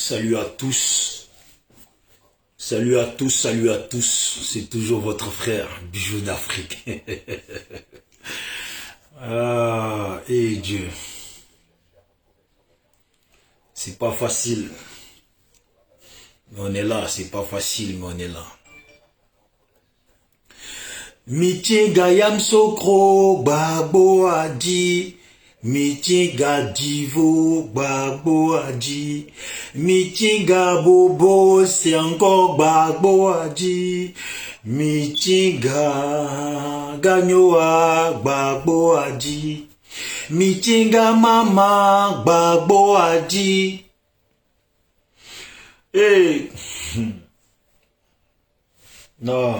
Salut à tous. Salut à tous, salut à tous. C'est toujours votre frère, Bijou d'Afrique. Ah, et Dieu. C'est pas facile. Mais on est là, c'est pas facile, mais on est là. Mitinga yam sokro, babo adi. Mitinga divo, babo adi. Mitinga bobo, c'est encore babo adi. Mitinga ganyoa, babo adi. Mitinga mama, babo adi. Hey. Non.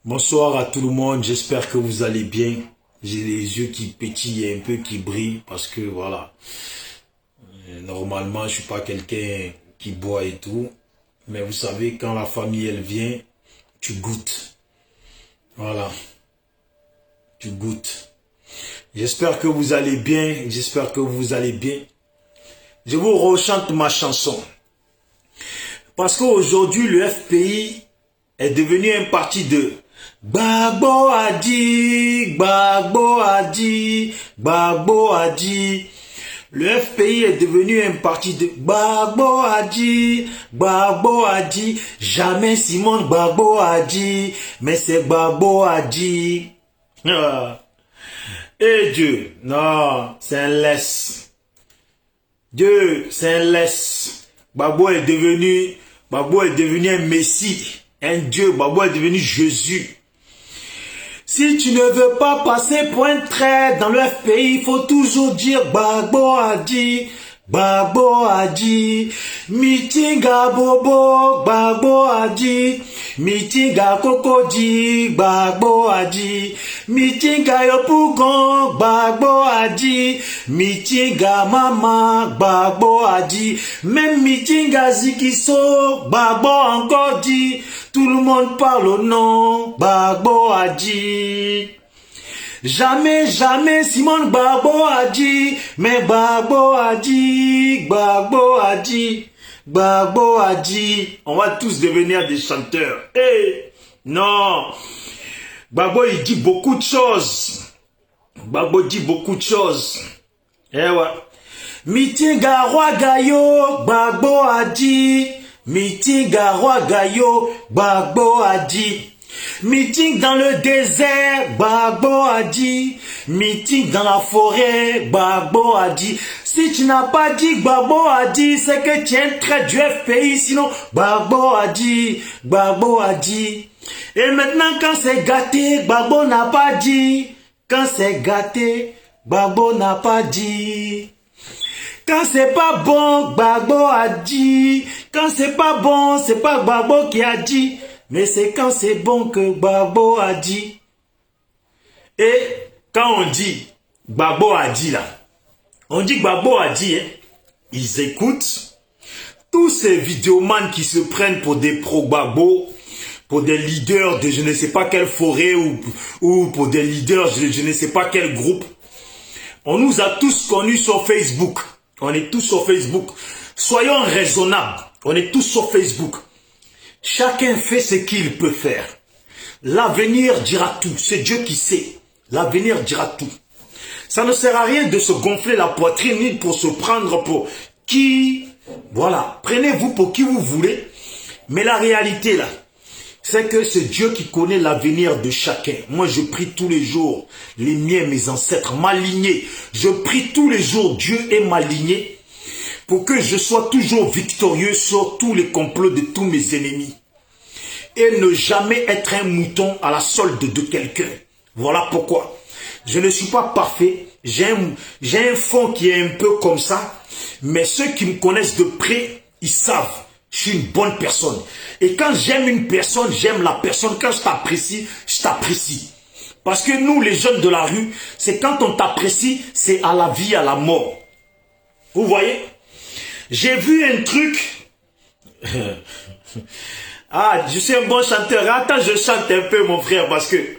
Bonsoir à tout le monde, j'espère que vous allez bien. J'ai les yeux qui pétillent un peu, qui brillent, parce que voilà. Normalement, je suis pas quelqu'un qui boit et tout. Mais vous savez, quand la famille, elle vient, tu goûtes. Voilà. Tu goûtes. J'espère que vous allez bien, j'espère que vous allez bien. Je vous rechante ma chanson. Parce qu'aujourd'hui, le FPI est devenu un parti de Gbagbo Adi, Gbagbo Adi, Gbagbo Adi. Le FPI est devenu un parti de Gbagbo Adi, Gbagbo Adi. Jamais Simone Gbagbo Adi, mais c'est Gbagbo Adi. Ah. Et Dieu, non, c'est un laisse. Dieu, c'est un laisse. Gbagbo est devenu un messie, un Dieu. Gbagbo est devenu Jésus. Si tu ne veux pas passer pour un trait dans le FPI, il faut toujours dire Gbagbo Adi, Gbagbo Adi. Mitinga bobo, Gbagbo Adi. Mitinga kokodi, Gbagbo Adi. Mitinga yopugon, Gbagbo Adi. Mitinga mama, Gbagbo Adi. Même mitinga zikiso, Gbagbo encore dit. Tout le monde parle au nom, Gbagbo Adi. Jamais, jamais Simone Gbagbo Adi, mais Gbagbo Adi, Gbagbo Adi, Gbagbo Adi. On va tous devenir des chanteurs. Hey, non. Gbagbo, il dit beaucoup de choses. Gbagbo dit beaucoup de choses. Eh ouais. Mitinga roi gayo, Gbagbo Adi. Mitinga roi gayo, Gbagbo Adi. Meeting dans le désert, Gbagbo Adi. Meeting dans la forêt, Gbagbo Adi. Si tu n'as pas dit Gbagbo Adi, c'est que tu es un trait du FPI, sinon Gbagbo Adi, Gbagbo Adi. Et maintenant quand c'est gâté, Gbagbo n'a pas dit. Quand c'est gâté, Gbagbo n'a pas dit. Quand c'est pas bon, Gbagbo a dit. Quand c'est pas bon, c'est pas Gbagbo qui a dit. Mais c'est quand c'est bon que Gbagbo a dit. Et quand on dit Gbagbo a dit là, on dit Gbagbo a dit, hein, ils écoutent tous ces vidéomans qui se prennent pour des pro-Gbagbo, pour des leaders de je ne sais pas quelle forêt ou pour des leaders de je ne sais pas quel groupe. On nous a tous connus sur Facebook. On est tous sur Facebook. Soyons raisonnables. On est tous sur Facebook. Chacun fait ce qu'il peut faire. L'avenir dira tout. C'est Dieu qui sait. L'avenir dira tout. Ça ne sert à rien de se gonfler la poitrine ni pour se prendre pour qui. Voilà. Prenez-vous pour qui vous voulez. Mais la réalité là, c'est que c'est Dieu qui connaît l'avenir de chacun. Moi, je prie tous les jours, les miens, mes ancêtres, ma lignée. Je prie tous les jours, Dieu est ma lignée, pour que je sois toujours victorieux sur tous les complots de tous mes ennemis. Et ne jamais être un mouton à la solde de quelqu'un. Voilà pourquoi. Je ne suis pas parfait. J'ai un fond qui est un peu comme ça. Mais ceux qui me connaissent de près, ils savent. Je suis une bonne personne. Et quand j'aime une personne, j'aime la personne. Quand je t'apprécie, je t'apprécie. Parce que nous, les jeunes de la rue, c'est quand on t'apprécie, c'est à la vie, à la mort. Vous voyez? J'ai vu un truc. Ah, je suis un bon chanteur. Attends, je chante un peu, mon frère, parce que...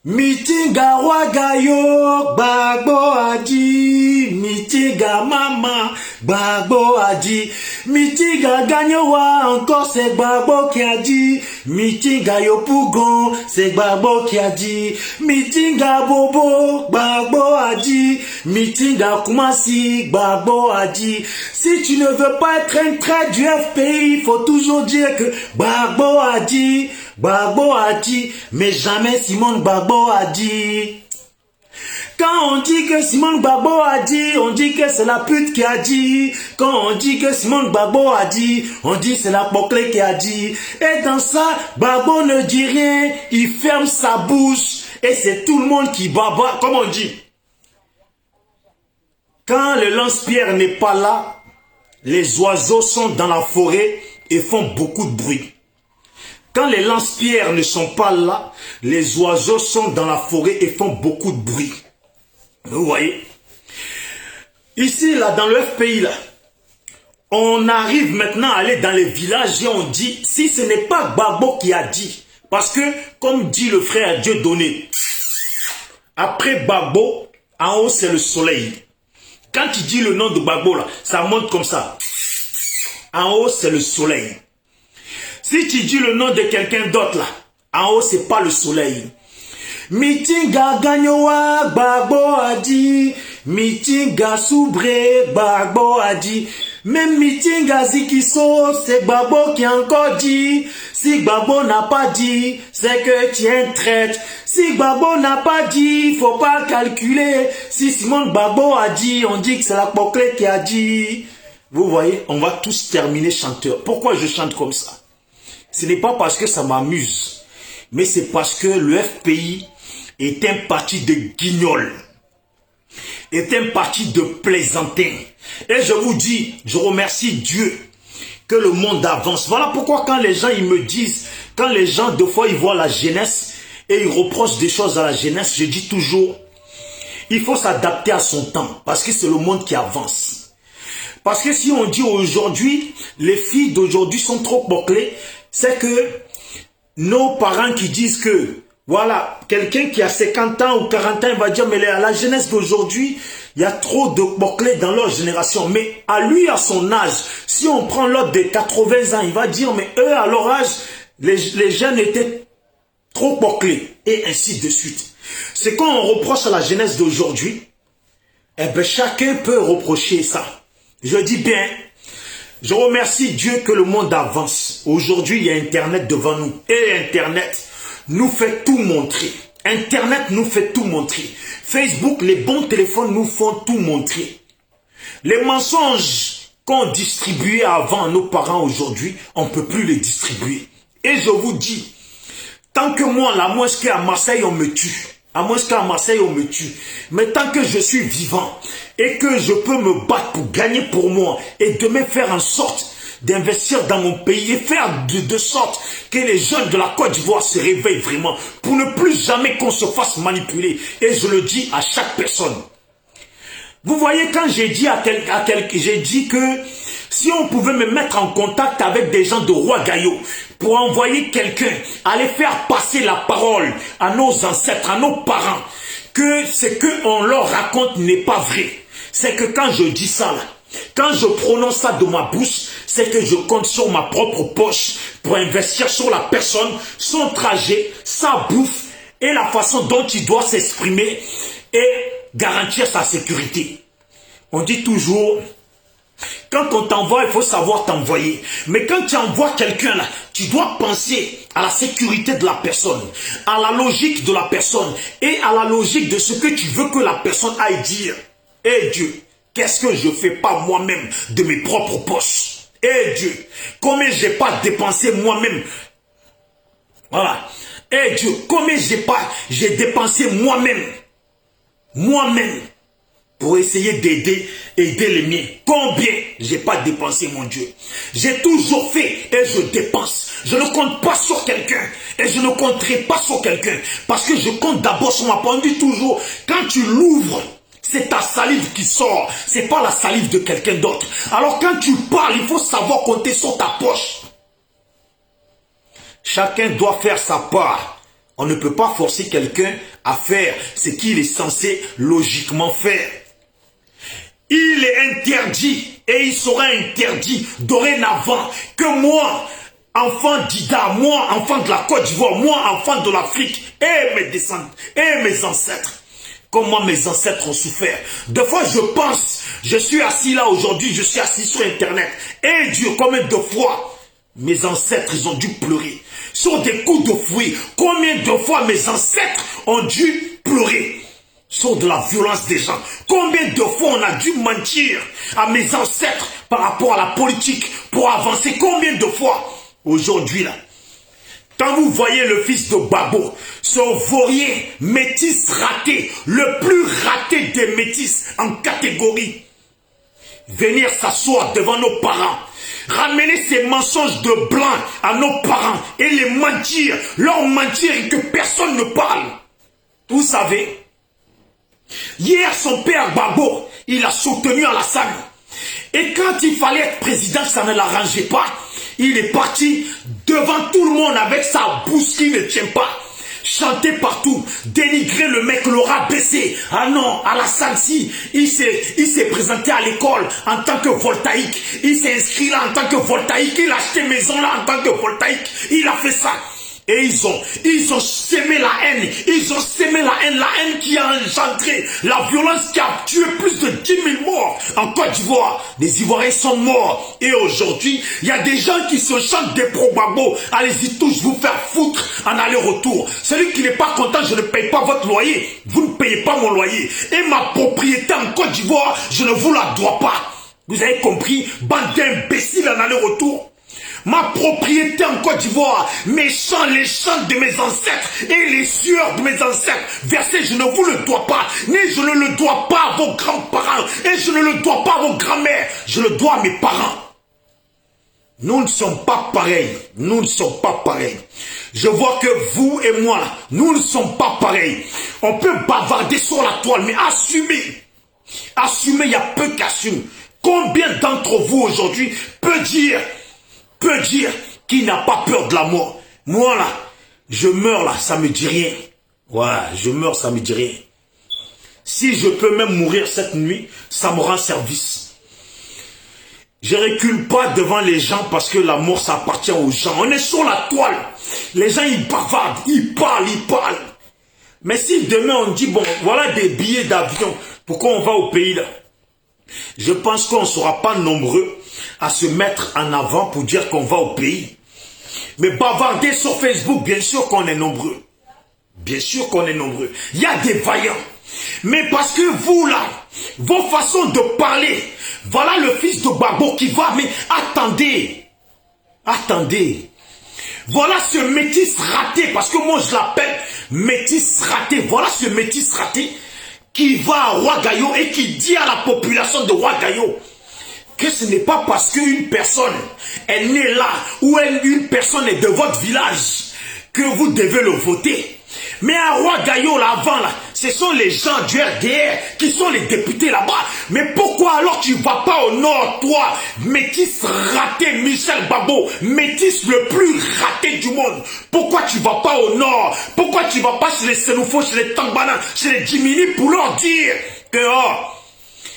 Mitinga wagayo, Gbagbo Adi. Mitinga mama, Gbagbo a dit. Mitinga Gagnowa, encore c'est Gbagbo qui a dit. Mitinga Yopougon, c'est Gbagbo qui a dit. Mitinga Bobo, Gbagbo a dit. Mitinga Koumassi, Gbagbo a dit. Si tu ne veux pas être un trait du FPI, il faut toujours dire que Gbagbo a dit. Gbagbo a dit, mais jamais Simone Gbagbo a dit. Quand on dit que Simone Gbagbo a dit, on dit que c'est la pute qui a dit. Quand on dit que Simone Gbagbo a dit, on dit c'est la Boclé qui a dit. Et dans ça, Gbagbo ne dit rien, il ferme sa bouche. Et c'est tout le monde qui baba, comme on dit. Quand le lance-pierre n'est pas là, les oiseaux sont dans la forêt et font beaucoup de bruit. Quand les lance-pierres ne sont pas là, les oiseaux sont dans la forêt et font beaucoup de bruit. Vous voyez? Ici, là, dans le FPI, là, on arrive maintenant à aller dans les villages et on dit, si ce n'est pas Gbagbo qui a dit, parce que, comme dit le frère Dieudonné, après Gbagbo, en haut, c'est le soleil. Quand il dit le nom de Gbagbo, là, ça monte comme ça. En haut, c'est le soleil. Si tu dis le nom de quelqu'un d'autre, là, en haut, c'est pas le soleil. Mitinga Gagnowa, Gbagbo a dit. Mitinga Soubre, Gbagbo a dit. Même Mitinga Zikiso, c'est Gbagbo qui a encore dit. Si Gbagbo n'a pas dit, c'est que tu es un traître. Si Gbagbo n'a pas dit, il faut pas calculer. Si Simone Gbagbo a dit, on dit que c'est la Boclé qui a dit. Vous voyez, on va tous terminer chanteur. Pourquoi je chante comme ça? Ce n'est pas parce que ça m'amuse, mais c'est parce que le FPI est un parti de guignols, est un parti de plaisantins. Et je vous dis, je remercie Dieu que le monde avance. Voilà pourquoi quand les gens ils me disent, quand les gens deux fois ils voient la jeunesse et ils reprochent des choses à la jeunesse, je dis toujours, il faut s'adapter à son temps parce que c'est le monde qui avance. Parce que si on dit aujourd'hui, les filles d'aujourd'hui sont trop bouclées, c'est que nos parents qui disent que, voilà, quelqu'un qui a 50 ans ou 40 ans, il va dire, mais à la jeunesse d'aujourd'hui, il y a trop de bouclés dans leur génération. Mais à lui, à son âge, si on prend l'autre de 80 ans, il va dire, mais eux, à leur âge, les jeunes étaient trop bouclés, et ainsi de suite. C'est quand on reproche à la jeunesse d'aujourd'hui, eh bien, chacun peut reprocher ça. Je dis bien, je remercie Dieu que le monde avance. Aujourd'hui, il y a Internet devant nous. Et Internet nous fait tout montrer. Internet nous fait tout montrer. Facebook, les bons téléphones nous font tout montrer. Les mensonges qu'on distribuait avant nos parents aujourd'hui, on ne peut plus les distribuer. Et je vous dis, tant que moi, à moins qu'à Marseille, on me tue. À moins qu'à Marseille, on me tue. Mais tant que je suis vivant et que je peux me battre pour gagner pour moi et de me faire en sorte d'investir dans mon pays et faire de sorte que les jeunes de la Côte d'Ivoire se réveillent vraiment pour ne plus jamais qu'on se fasse manipuler. Et je le dis à chaque personne. Vous voyez, quand j'ai dit j'ai dit que si on pouvait me mettre en contact avec des gens de Roi-Gaillot pour envoyer quelqu'un, aller faire passer la parole à nos ancêtres, à nos parents, que ce qu'on leur raconte n'est pas vrai. C'est que quand je dis ça, là, quand je prononce ça de ma bouche, c'est que je compte sur ma propre poche pour investir sur la personne, son trajet, sa bouffe et la façon dont il doit s'exprimer et garantir sa sécurité. On dit toujours, quand on t'envoie, il faut savoir t'envoyer. Mais quand tu envoies quelqu'un là, tu dois penser à la sécurité de la personne, à la logique de la personne et à la logique de ce que tu veux que la personne aille dire. Eh Dieu, qu'est-ce que je fais pas moi-même de mes propres poches? Eh Dieu, combien j'ai pas dépensé moi-même? Voilà. Eh Dieu, combien j'ai dépensé moi-même pour essayer d'aider les miens. Combien j'ai pas dépensé, mon Dieu. J'ai toujours fait et je dépense. Je ne compte pas sur quelqu'un et je ne compterai pas sur quelqu'un parce que je compte d'abord sur ma poche. On dit toujours, quand tu l'ouvres, c'est ta salive qui sort, c'est pas la salive de quelqu'un d'autre. Alors quand tu parles, il faut savoir compter sur ta poche. Chacun doit faire sa part. On ne peut pas forcer quelqu'un à faire ce qu'il est censé logiquement faire. Il est interdit Et il sera interdit dorénavant que moi, enfant d'Ida, moi, enfant de la Côte d'Ivoire, moi, enfant de l'Afrique, et mes descendants, et mes ancêtres, comment mes ancêtres ont souffert. Des fois, je pense, je suis assis là aujourd'hui, je suis assis sur Internet, et Dieu, combien de fois mes ancêtres, ils ont dû pleurer sur des coups de fouet. Combien de fois mes ancêtres ont dû pleurer sur de la violence des gens. Combien de fois on a dû mentir à mes ancêtres par rapport à la politique pour avancer. Combien de fois aujourd'hui là, quand vous voyez le fils de Babo, ce vaurien métis raté, le plus raté des métis en catégorie, venir s'asseoir devant nos parents, ramener ces mensonges de blanc à nos parents et les mentir, leur mentir et que personne ne parle. Vous savez, hier son père Babo, il a soutenu Alassane. Et quand il fallait être président, ça ne l'arrangeait pas. Il est parti devant tout le monde avec sa bouche qui ne tient pas. Chanter partout, dénigrer le mec, l'aura baissé. Ah non, Alassane, si, il s'est présenté à l'école en tant que voltaïque. Il s'est inscrit là en tant que voltaïque. Il a acheté maison là en tant que voltaïque. Il a fait ça. Et ils ont sémé la haine. Ils ont sémé la haine qui a engendré la violence qui a tué plus de 10 000 morts en Côte d'Ivoire. Les Ivoiriens sont morts. Et aujourd'hui, il y a des gens qui se chantent des pro-Babo. Allez-y tous vous faire foutre en aller-retour. Celui qui n'est pas content, je ne paye pas votre loyer. Vous ne payez pas mon loyer. Et ma propriété en Côte d'Ivoire, je ne vous la dois pas. Vous avez compris? Bande d'imbéciles en aller-retour. Ma propriété en Côte d'Ivoire, mes champs, les champs de mes ancêtres et les sueurs de mes ancêtres versés, je ne vous le dois pas, ni je ne le dois pas à vos grands-parents, et je ne le dois pas à vos grands-mères, je le dois à mes parents. Nous ne sommes pas pareils, nous ne sommes pas pareils. Je vois que vous et moi, nous ne sommes pas pareils. On peut bavarder sur la toile, mais assumer, il y a peu qu'assumer. Combien d'entre vous aujourd'hui peut dire qu'il n'a pas peur de la mort? Moi là, je meurs là, ça me dit rien. Ouais, je meurs, ça me dit rien. Si je peux même mourir cette nuit, ça me rend service. Je recule pas devant les gens parce que la mort ça appartient aux gens. On est sur la toile. Les gens ils bavardent, ils parlent. Mais si demain on dit bon, voilà des billets d'avion, pourquoi on va au pays là? Je pense qu'on ne sera pas nombreux à se mettre en avant pour dire qu'on va au pays. Mais bavarder sur Facebook, bien sûr qu'on est nombreux. Bien sûr qu'on est nombreux. Il y a des vaillants. Mais parce que vous là, vos façons de parler, voilà le fils de Babo qui va, mais attendez. Voilà ce métis raté, parce que moi je l'appelle métis raté. Voilà ce métis raté qui va à Ouagayo et qui dit à la population de Ouagayo que ce n'est pas parce qu'une personne est née là ou une personne est de votre village que vous devez le voter. Mais à Ouagayo, là, avant, là, ce sont les gens du RDR qui sont les députés là-bas. Mais pourquoi alors tu ne vas pas au nord, toi, métis raté Michel Babo, métis le plus raté du monde? Pourquoi tu ne vas pas au nord? Pourquoi tu ne vas pas chez les Sénoufos, chez les Tangbana, chez les Djimini pour leur dire que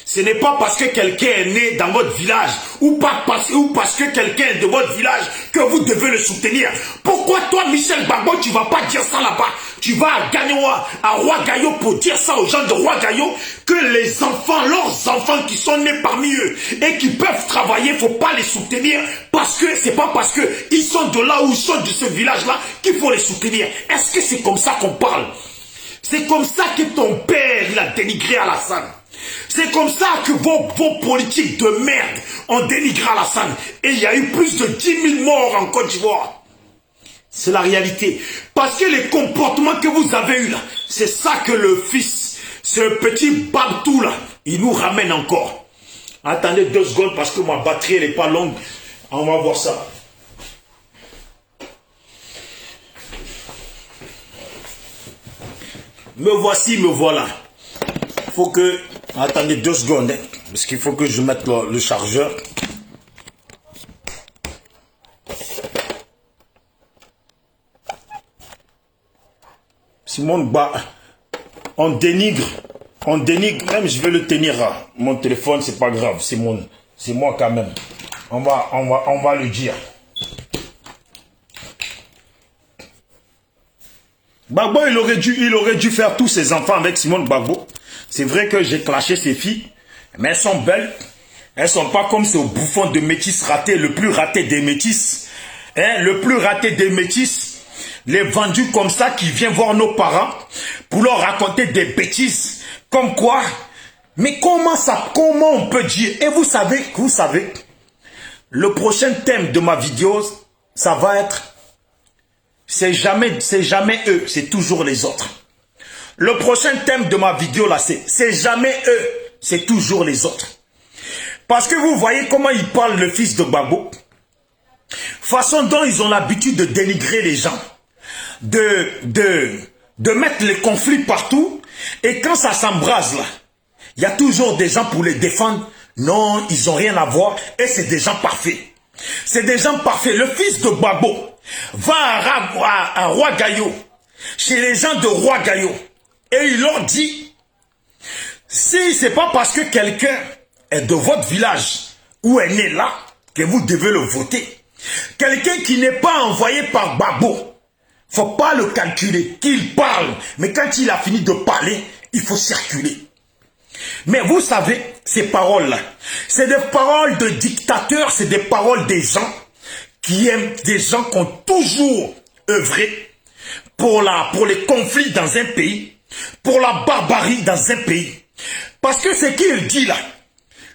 ce n'est pas parce que quelqu'un est né dans votre village ou parce que quelqu'un est de votre village que vous devez le soutenir. Pourquoi toi, Michel Babo, tu ne vas pas dire ça là-bas? Tu vas à Gagnoa, à Ouagayo pour dire ça aux gens de Ouagayo que les enfants, leurs enfants qui sont nés parmi eux et qui peuvent travailler, il ne faut pas les soutenir parce que c'est pas parce qu'ils sont de là ou ils sont de ce village-là qu'il faut les soutenir. Est-ce que c'est comme ça qu'on parle? C'est comme ça que ton père il a dénigré Alassane. C'est comme ça que vos politiques de merde ont dénigré Alassane. Et il y a eu plus de 10 000 morts en Côte d'Ivoire. C'est la réalité. Parce que les comportements que vous avez eus là, c'est ça que le fils, ce petit Babtou là, il nous ramène encore. Attendez 2 secondes parce que ma batterie elle n'est pas longue. On va voir ça. Me voici, me voilà. Faut que... Attendez 2 secondes, hein, parce qu'il faut que je mette le chargeur. Simone, bah, on dénigre, même je vais le tenir. Mon téléphone, c'est pas grave, c'est C'est moi quand même. On va le dire. Gbagbo, il aurait dû faire tous ses enfants avec Simone Gbagbo. C'est vrai que j'ai clashé ses filles, mais elles sont belles. Elles sont pas comme ce bouffon de métis raté, le plus raté des métis. Hein, le plus raté des métis, les vendus comme ça qui vient voir nos parents pour leur raconter des bêtises. Comme quoi? Mais comment on peut dire? Et vous savez, le prochain thème de ma vidéo, ça va être c'est jamais eux, c'est toujours les autres. Le prochain thème de ma vidéo là, c'est jamais eux, c'est toujours les autres. Parce que vous voyez comment ils parlent le fils de Gbagbo. Façon dont ils ont l'habitude de dénigrer les gens. De mettre les conflits partout. Et quand ça s'embrase là, il y a toujours des gens pour les défendre. Non, ils n'ont rien à voir. Et c'est des gens parfaits. C'est des gens parfaits. Le fils de Gbagbo va à Roi Gaillot, chez les gens de Roi Gaillot, et il leur dit, si c'est pas parce que quelqu'un est de votre village ou est né là, que vous devez le voter. Quelqu'un qui n'est pas envoyé par Gbagbo, faut pas le calculer, qu'il parle, mais quand il a fini de parler, il faut circuler. Mais vous savez, ces paroles-là, c'est des paroles de dictateurs, c'est des paroles des gens qui aiment, des gens qui ont toujours œuvré pour les conflits dans un pays, pour la barbarie dans un pays. Parce que ce qu'il dit là,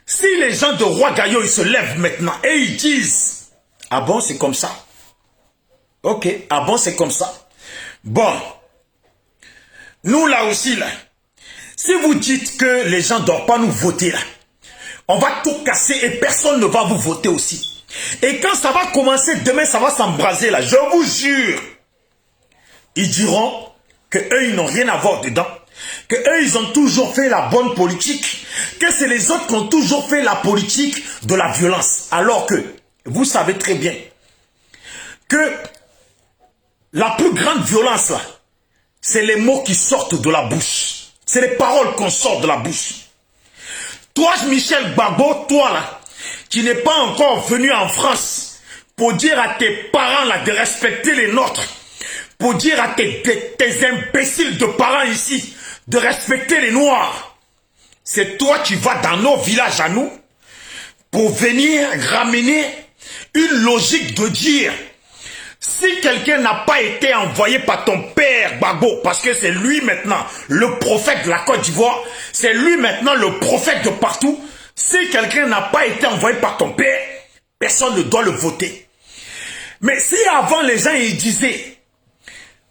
si les gens de Roi Gaillot, ils se lèvent maintenant et ils disent, ah bon, c'est comme ça. Ok, ah bon, c'est comme ça. Bon, nous là aussi là, si vous dites que les gens ne doivent pas nous voter là, on va tout casser et personne ne va vous voter aussi. Et quand ça va commencer, demain ça va s'embraser là, je vous jure. Ils diront que eux ils n'ont rien à voir dedans. Que eux ils ont toujours fait la bonne politique. Que c'est les autres qui ont toujours fait la politique de la violence. Alors que, vous savez très bien que la plus grande violence là, c'est les mots qui sortent de la bouche. C'est les paroles qu'on sort de la bouche. Toi Michel Gbagbo, toi là, qui n'es pas encore venu en France pour dire à tes parents là de respecter les nôtres, pour dire à tes imbéciles de parents ici de respecter les Noirs. C'est toi qui vas dans nos villages à nous pour venir ramener une logique de dire si quelqu'un n'a pas été envoyé par ton père Gbagbo, parce que c'est lui maintenant le prophète de la Côte d'Ivoire, c'est lui maintenant le prophète de partout. Si quelqu'un n'a pas été envoyé par ton père, personne ne doit le voter. Mais si avant les gens ils disaient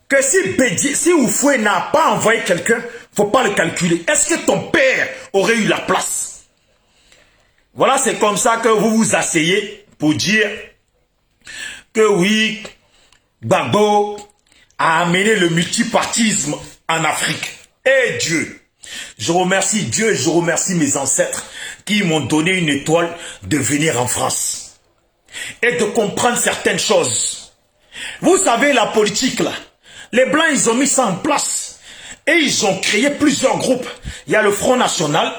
que si Oufoué n'a pas envoyé quelqu'un, faut pas le calculer. Est-ce que ton père aurait eu la place? Voilà, c'est comme ça que vous vous asseyez pour dire que oui, Gbagbo a amené le multipartisme en Afrique. Et Dieu, je remercie Dieu et je remercie mes ancêtres qui m'ont donné une étoile de venir en France et de comprendre certaines choses. Vous savez, la politique là, les Blancs ils ont mis ça en place et ils ont créé plusieurs groupes. Il y a le Front National,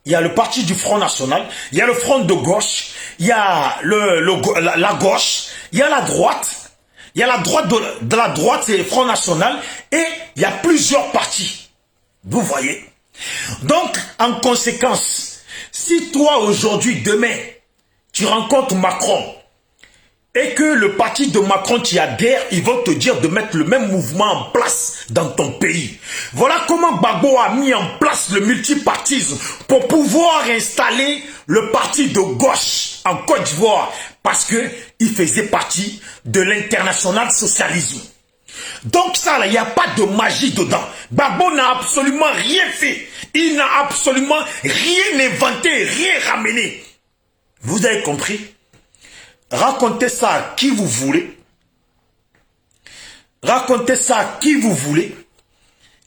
il y a le parti du Front National, il y a le Front de gauche, il y a la gauche, il y a la droite. Il y a la droite de la droite, c'est le Front National, et il y a plusieurs partis. Vous voyez? Donc, en conséquence, si toi, aujourd'hui, demain, tu rencontres Macron, et que le parti de Macron t'y adhère, ils vont te dire de mettre le même mouvement en place dans ton pays. Voilà comment Gbagbo a mis en place le multipartisme pour pouvoir installer le parti de gauche en Côte d'Ivoire, parce qu'il faisait partie de l'international socialisme. Donc ça, il n'y a pas de magie dedans. Gbagbo n'a absolument rien fait. Il n'a absolument rien inventé, rien ramené. Vous avez compris? Racontez ça à qui vous voulez. Racontez ça à qui vous voulez.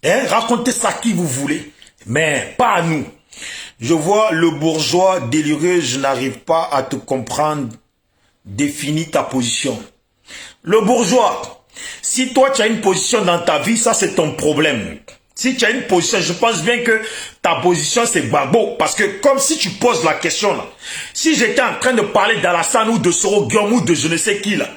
Hein? Racontez ça à qui vous voulez. Mais pas à nous. Je vois le bourgeois déliré, je n'arrive pas à te comprendre. Définis ta position. Le bourgeois, si toi tu as une position dans ta vie, ça c'est ton problème. Si tu as une position, je pense bien que ta position c'est Gbagbo. Parce que comme si tu poses la question là, si j'étais en train de parler d'Alassane ou de Soro Guillaume ou de je ne sais qui là,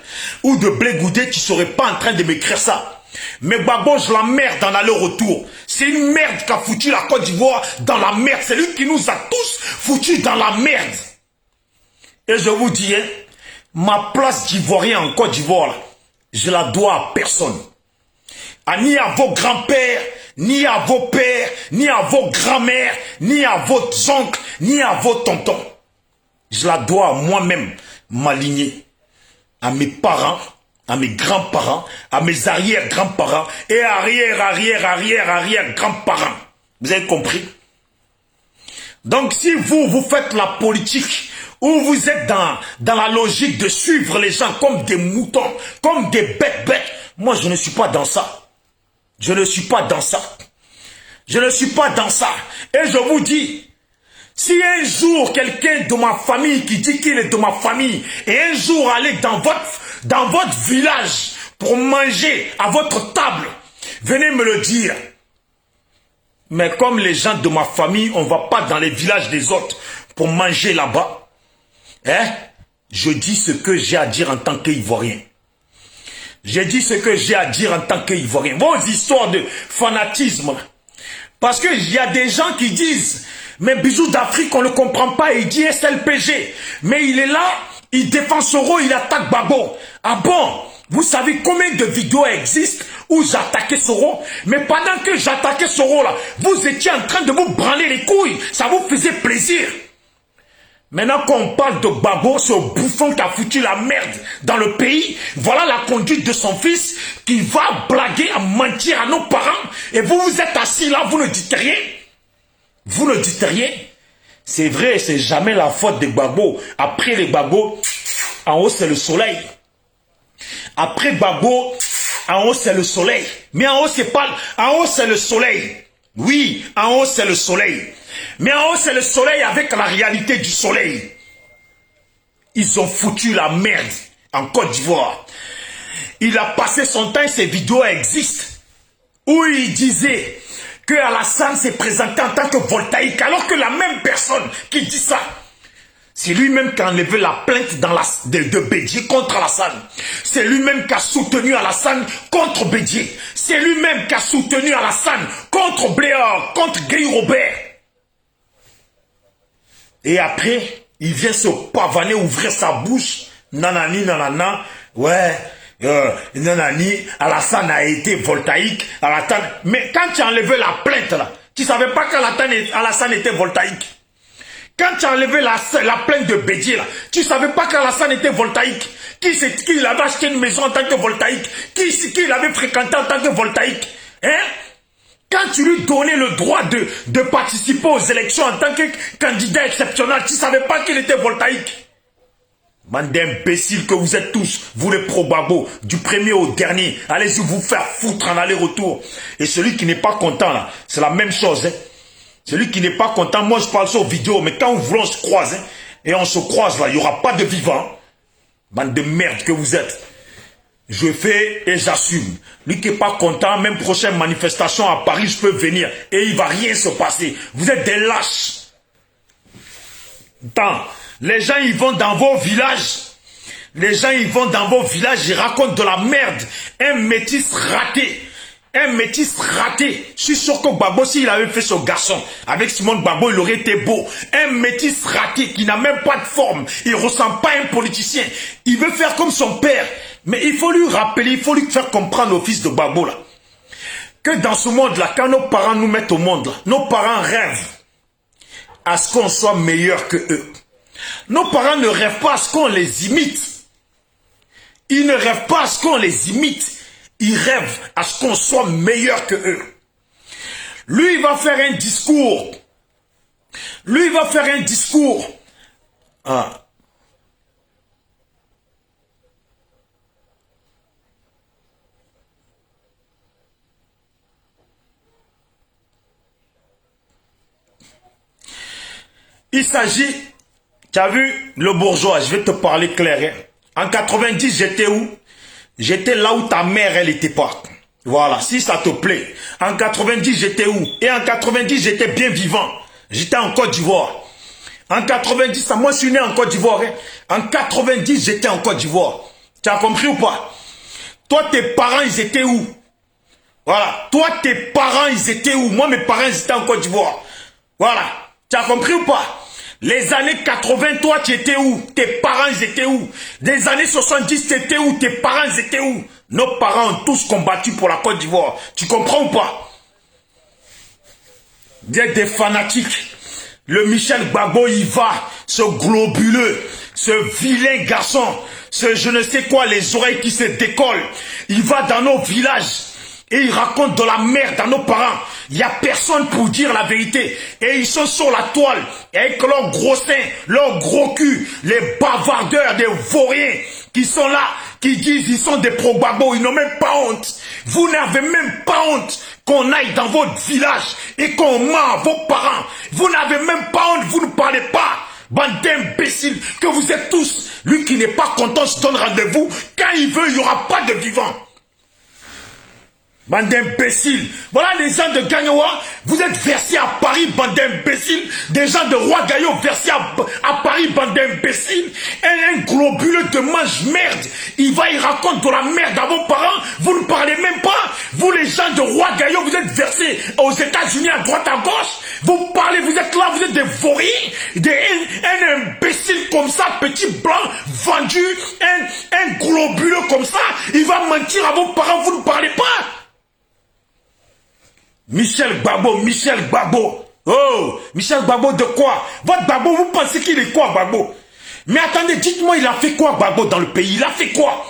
ou de Blé Goudé, tu ne serais pas en train de m'écrire ça. Mais Gbagbo, je l'emmerde en aller-retour. C'est une merde qui a foutu la Côte d'Ivoire dans la merde. C'est lui qui nous a tous foutus dans la merde. Et je vous dis, hein, ma place d'Ivoirien en Côte d'Ivoire, je la dois à personne. Ni à vos grands-pères, ni à vos pères, ni à vos grands-mères, ni à vos oncles, ni à vos tontons. Je la dois à moi-même, ma lignée, à mes parents, à mes grands-parents, à mes arrière-grands-parents et arrière-grands-parents. Vous avez compris? Donc si vous faites la politique où vous êtes dans la logique de suivre les gens comme des moutons, comme des bêtes, moi je ne suis pas dans ça. Je ne suis pas dans ça. Je ne suis pas dans ça. Et je vous dis, si un jour quelqu'un de ma famille qui dit qu'il est de ma famille et un jour aller dans votre village pour manger à votre table, venez me le dire. Mais comme les gens de ma famille, on ne va pas dans les villages des autres pour manger là-bas, hein, je dis ce que j'ai à dire en tant qu'Ivoirien. J'ai dit ce que j'ai à dire en tant qu'Ivoirien. Vos histoires de fanatisme. Parce qu'il y a des gens qui disent, mais Bijou d'Afrique, on ne comprend pas. Il dit SLPG. Mais il est là, il défend Soro, il attaque Gbagbo. Ah bon? Vous savez combien de vidéos existent où j'attaquais Soro? Mais pendant que j'attaquais Soro, là, vous étiez en train de vous branler les couilles. Ça vous faisait plaisir. Maintenant qu'on parle de Gbagbo, ce bouffon qui a foutu la merde dans le pays, voilà la conduite de son fils qui va blaguer, à mentir à nos parents. Et vous, vous êtes assis là, vous ne dites rien. Vous ne dites rien. C'est vrai, c'est jamais la faute de Gbagbo. Après les Gbagbo, en haut c'est le soleil. Après Gbagbo, en haut c'est le soleil. Mais en haut c'est pas... En haut c'est le soleil. Oui, en haut c'est le soleil. Mais en haut, c'est le soleil avec la réalité du soleil. Ils ont foutu la merde en Côte d'Ivoire. Il a passé son temps et ses vidéos existent. Où il disait que Alassane s'est présenté en tant que voltaïque. Alors que la même personne qui dit ça, c'est lui-même qui a enlevé la plainte de Bédié contre Alassane. C'est lui-même qui a soutenu Alassane contre Bédié. C'est lui-même qui a soutenu Alassane contre Bléor, contre Guy Robert. Et après, il vient se pavaner, ouvrir sa bouche. Nanani, nanana. Ouais, nanani, Alassane a été voltaïque. Alassane... Mais quand tu as enlevé la plainte là, tu ne savais pas qu'Alassane était voltaïque. Quand tu as enlevé la plainte de Bédié là, tu ne savais pas qu'Alassane était voltaïque. Qui il avait acheté une maison en tant que voltaïque. Qui il avait fréquenté en tant que voltaïque. Hein? Quand tu lui donnais le droit de participer aux élections en tant que candidat exceptionnel, tu ne savais pas qu'il était voltaïque. Bande d'imbéciles que vous êtes tous, vous les pro-Gbagbo, du premier au dernier, allez-y vous faire foutre en aller-retour. Et celui qui n'est pas content là, c'est la même chose. Hein. Celui qui n'est pas content, moi je parle sur vidéo, mais quand on voulait on se croise, hein, et on se croise là, il n'y aura pas de vivant. Bande de merde que vous êtes. Je fais et j'assume. Lui qui n'est pas content, même prochaine manifestation à Paris, je peux venir. Et il ne va rien se passer. Vous êtes des lâches. Les gens, ils vont dans vos villages. Les gens, ils vont dans vos villages, ils racontent de la merde. Un métis raté. Un métis raté. Je suis sûr que Gbagbo, s'il avait fait ce garçon, avec Simone Gbagbo, il aurait été beau. Un métis raté qui n'a même pas de forme. Il ne ressemble pas à un politicien. Il veut faire comme son père. Mais il faut lui rappeler, il faut lui faire comprendre au fils de Gbagbo là, que dans ce monde-là, quand nos parents nous mettent au monde, là, nos parents rêvent à ce qu'on soit meilleur que eux. Nos parents ne rêvent pas à ce qu'on les imite. Ils ne rêvent pas à ce qu'on les imite. Ils rêvent à ce qu'on soit meilleur que eux. Lui, il va faire un discours. Lui, il va faire un discours. Ah. Il s'agit, tu as vu, le bourgeois, je vais te parler clair. Hein. En 90, j'étais où? J'étais là où ta mère, elle n'était pas. Voilà, si ça te plaît. En 90, j'étais où? Et en 90, j'étais bien vivant. J'étais en Côte d'Ivoire. En 90, moi je suis né en Côte d'Ivoire. Hein. En 90, j'étais en Côte d'Ivoire. Tu as compris ou pas? Toi, tes parents, ils étaient où? Voilà. Toi, tes parents, ils étaient où? Moi, mes parents, ils étaient en Côte d'Ivoire. Voilà. Tu as compris ou pas? Les années 80, toi, tu étais où? Tes parents, ils étaient où? Des années 70, tu étais où? Tes parents, ils étaient où? Nos parents ont tous combattu pour la Côte d'Ivoire. Tu comprends ou pas? Des fanatiques. Le Michel Gbagbo, il va, ce globuleux, ce vilain garçon, ce je ne sais quoi, les oreilles qui se décollent. Il va dans nos villages et il raconte de la merde à nos parents. Il n'y a personne pour dire la vérité. Et ils sont sur la toile avec leurs gros seins, leurs gros culs, les bavardeurs, des vauriens qui sont là, qui disent ils sont des pro-Gbagbo. Ils n'ont même pas honte. Vous n'avez même pas honte qu'on aille dans votre village et qu'on ment à vos parents. Vous n'avez même pas honte, vous ne parlez pas. Bande d'imbéciles que vous êtes tous. Lui qui n'est pas content se donne rendez-vous. Quand il veut, il n'y aura pas de vivant. Bande d'imbéciles. Voilà les gens de Gagnoa. Vous êtes versés à Paris, bande d'imbéciles. Des gens de Roi-Gaillot versés à Paris, bande d'imbéciles. Un globuleux de mange-merde. Il raconte de la merde à vos parents. Vous ne parlez même pas. Vous les gens de Roi-Gaillot, vous êtes versés aux États-Unis à droite à gauche. Vous parlez, vous êtes là, vous êtes des vauriens. Un imbécile comme ça, petit blanc, vendu. Un globuleux comme ça. Il va mentir à vos parents, vous ne parlez pas. Michel Gbagbo, Michel Gbagbo. Oh, Michel Gbagbo de quoi? Votre Gbagbo, vous pensez qu'il est quoi, Gbagbo? Mais attendez, dites-moi, il a fait quoi, Gbagbo, dans le pays? Il a fait quoi?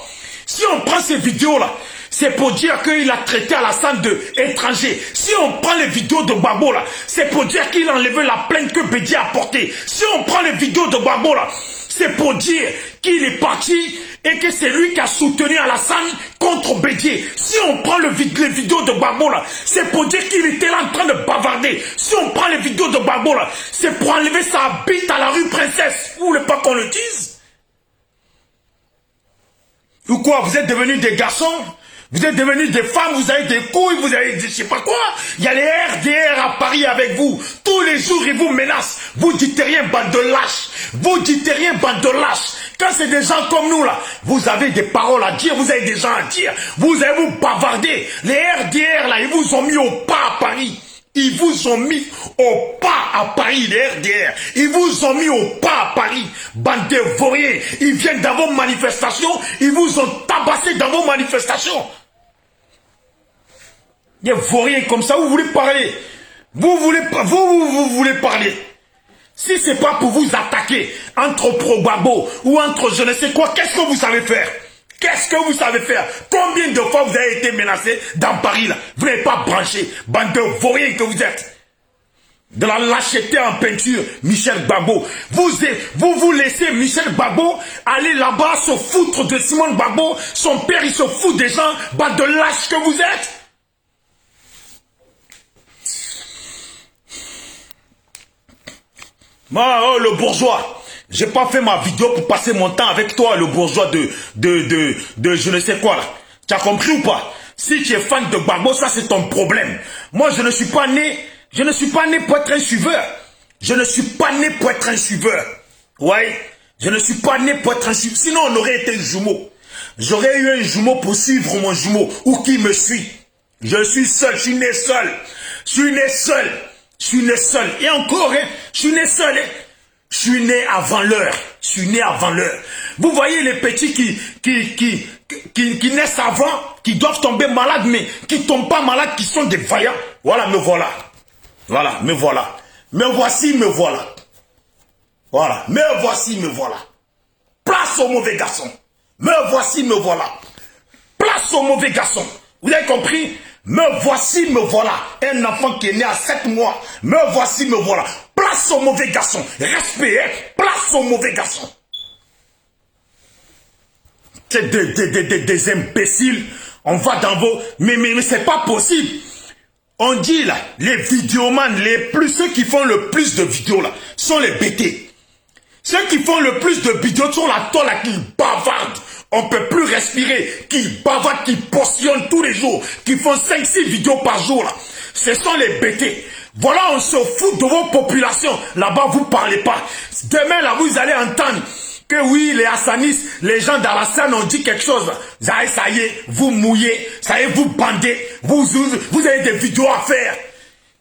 Si on prend ces vidéos-là, c'est pour dire qu'il a traité Alassane d'étranger. Si on prend les vidéos de Gbagbo, là, c'est pour dire qu'il a enlevé la plainte que Bédié a portée. Si on prend les vidéos de Gbagbo, là, c'est pour dire qu'il est parti et que c'est lui qui a soutenu Alassane contre Bédié. Si on prend les vidéos de Gbagbo là, c'est pour dire qu'il était là en train de bavarder. Si on prend les vidéos de Gbagbo là, c'est pour enlever sa bite à la rue Princesse. Vous voulez pas qu'on le dise? Ou quoi? Vous êtes devenus des garçons? Vous êtes devenus des femmes, vous avez des couilles, vous avez des je sais pas quoi. Il y a les RDR à Paris avec vous. Tous les jours, ils vous menacent. Vous dites rien, bande de lâches. Vous dites rien, bande de lâches. Quand c'est des gens comme nous, là, vous avez des paroles à dire, vous avez des gens à dire. Vous allez vous bavarder. Les RDR, là, ils vous ont mis au pas à Paris. Ils vous ont mis au pas à Paris, les RDR. Ils vous ont mis au pas à Paris. Bande de vauriens. Ils viennent dans vos manifestations. Ils vous ont tabassé dans vos manifestations. Des vauriens comme ça, vous voulez parler. Vous voulez parler. Si ce n'est pas pour vous attaquer entre pro-Gbagbo ou entre je ne sais quoi, qu'est-ce que vous savez faire? Qu'est-ce que vous savez faire? Combien de fois vous avez été menacé dans Paris là? Vous n'avez pas branché, bande de vauriens que vous êtes. De la lâcheté en peinture, Michel Gbagbo. Vous laissez Michel Gbagbo aller là-bas se foutre de Simone Gbagbo. Son père, il se fout des gens, bande de lâches que vous êtes. Moi, oh, le bourgeois, j'ai pas fait ma vidéo pour passer mon temps avec toi, le bourgeois de je ne sais quoi là. Tu as compris ou pas? Si tu es fan de Gbagbo, ça c'est ton problème. Moi, je ne suis pas né pour être un suiveur. Je ne suis pas né pour être un suiveur. Ouais, je ne suis pas né pour être un suiveur. Sinon, on aurait été jumeau. J'aurais eu un jumeau pour suivre mon jumeau ou qui me suit. Je suis seul, je suis né seul. Je suis né seul. Je suis né seul. Et encore, hein, je suis né seul. Hein. Je suis né avant l'heure. Je suis né avant l'heure. Vous voyez les petits qui naissent avant, qui doivent tomber malades, mais qui ne tombent pas malades, qui sont des vaillants. Voilà, me voilà. Voilà, me voilà. Me voici, me voilà. Voilà, me voici, me voilà. Place au mauvais garçon. Me voici, me voilà. Place au mauvais garçon. Vous avez compris? Me voici, me voilà. Un enfant qui est né à 7 mois. Me voici, me voilà. Place au mauvais garçon. Respect, hein? Place au mauvais garçon. C'est des imbéciles. On va dans vos... Mais c'est pas possible. On dit là, les vidéomans, ceux qui font le plus de vidéos là, sont les BT. Ceux qui font le plus de vidéos sur la toile là, qui bavardent. on ne peut plus respirer, qui bavardent, qui postillonnent tous les jours, qui font 5-6 vidéos par jour. Là. Ce sont les bêtés. Voilà, on se fout de vos populations. Là-bas, vous ne parlez pas. Demain, là, vous allez entendre que oui, les Hassanistes, les gens d'Alassane ont dit quelque chose. Ça y est, vous mouillez, ça y est, vous bandez, vous avez des vidéos à faire.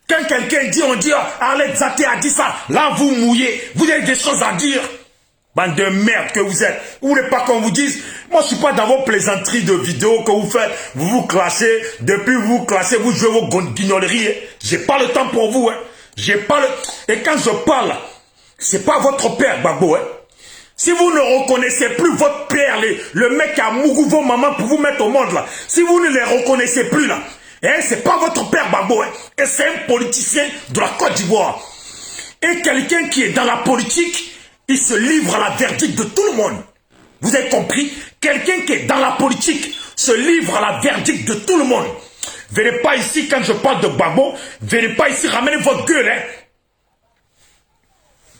Quand quelqu'un dit, on dit, Arlette Zaté a dit ça, là, vous mouillez, vous avez des choses à dire. Bande de merde que vous êtes. Vous voulez pas qu'on vous dise, moi je suis pas dans vos plaisanteries de vidéos que vous faites, vous vous classez, depuis vous classez, vous jouez vos guignoleries. Hein. J'ai pas le temps pour vous. Hein. J'ai pas le... Et quand je parle, c'est pas votre père, Gbagbo. Hein. Si vous ne reconnaissez plus votre père, le mec qui a mouru vos mamans pour vous mettre au monde là, si vous ne les reconnaissez plus là, hein, c'est pas votre père, Gbagbo. Hein. Et c'est un politicien de la Côte d'Ivoire. Et quelqu'un qui est dans la politique, il se livre à la verdict de tout le monde. Vous avez compris? Quelqu'un qui est dans la politique se livre à la verdict de tout le monde. Venez pas ici quand je parle de Gbagbo. Venez pas ici ramener votre gueule. Hein?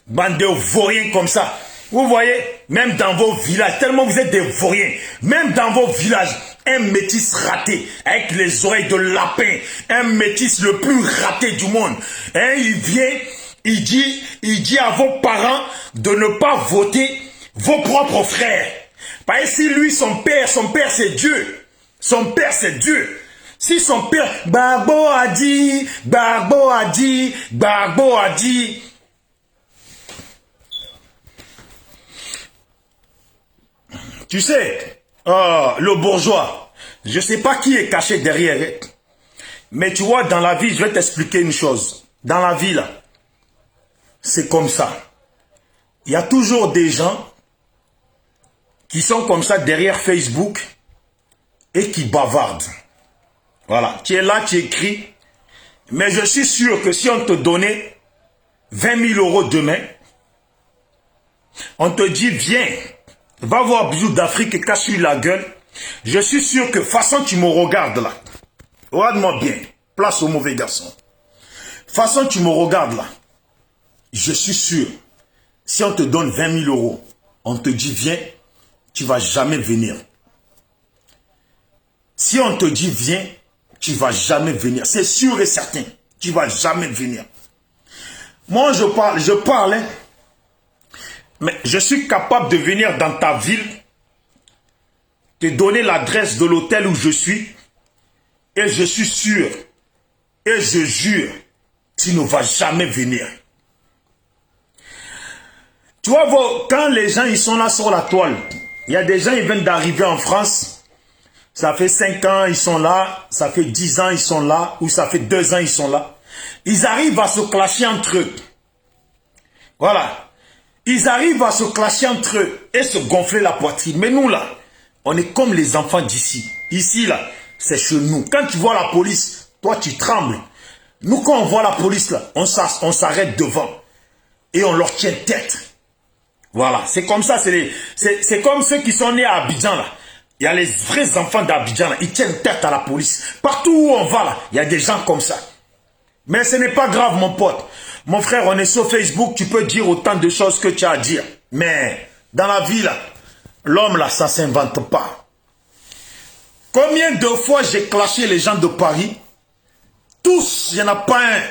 Bande de vauriens comme ça. Vous voyez, même dans vos villages, tellement vous êtes des vauriens, même dans vos villages, un métis raté, avec les oreilles de lapin, un métis le plus raté du monde. Hein, il vient... Il dit à vos parents de ne pas voter vos propres frères. Parce que si lui, son père c'est Dieu. Son père c'est Dieu. Si son père, Gbagbo a dit, Gbagbo a dit, Gbagbo a dit. Tu sais, le bourgeois, je ne sais pas qui est caché derrière. Mais tu vois, dans la vie, je vais t'expliquer une chose. Dans la vie, là, c'est comme ça. Il y a toujours des gens qui sont comme ça derrière Facebook et qui bavardent. Voilà. Tu es là, tu écris. Mais je suis sûr que si on te donnait 20 000 euros demain, on te dit, viens, va voir Bijou d'Afrique et cache-lui la gueule. Je suis sûr que, façon tu me regardes là. Regarde-moi bien. Place au mauvais garçon. Façon tu me regardes là. Je suis sûr, si on te donne 20 000 euros, on te dit viens, tu ne vas jamais venir. Si on te dit viens, tu ne vas jamais venir. C'est sûr et certain, tu ne vas jamais venir. Moi, je parle, hein, mais je suis capable de venir dans ta ville, te donner l'adresse de l'hôtel où je suis, et je suis sûr, et je jure, tu ne vas jamais venir. Tu vois, quand les gens ils sont là sur la toile, il y a des gens ils viennent d'arriver en France, ça fait 5 ans ils sont là, ça fait 10 ans ils sont là, ou ça fait 2 ans ils sont là. Ils arrivent à se clasher entre eux. Voilà. Ils arrivent à se clasher entre eux et se gonfler la poitrine. Mais nous là, on est comme les enfants d'ici. Ici là, c'est chez nous. Quand tu vois la police, toi tu trembles. Nous quand on voit la police là, on s'arrête devant et on leur tient tête. Voilà, c'est comme ça, c'est comme ceux qui sont nés à Abidjan là. Il y a les vrais enfants d'Abidjan là, ils tiennent tête à la police. Partout où on va là, il y a des gens comme ça. Mais ce n'est pas grave mon pote. Mon frère, on est sur Facebook, tu peux dire autant de choses que tu as à dire. Mais dans la vie là, l'homme là, ça ne s'invente pas. Combien de fois j'ai clashé les gens de Paris? Tous, il n'y en a pas un.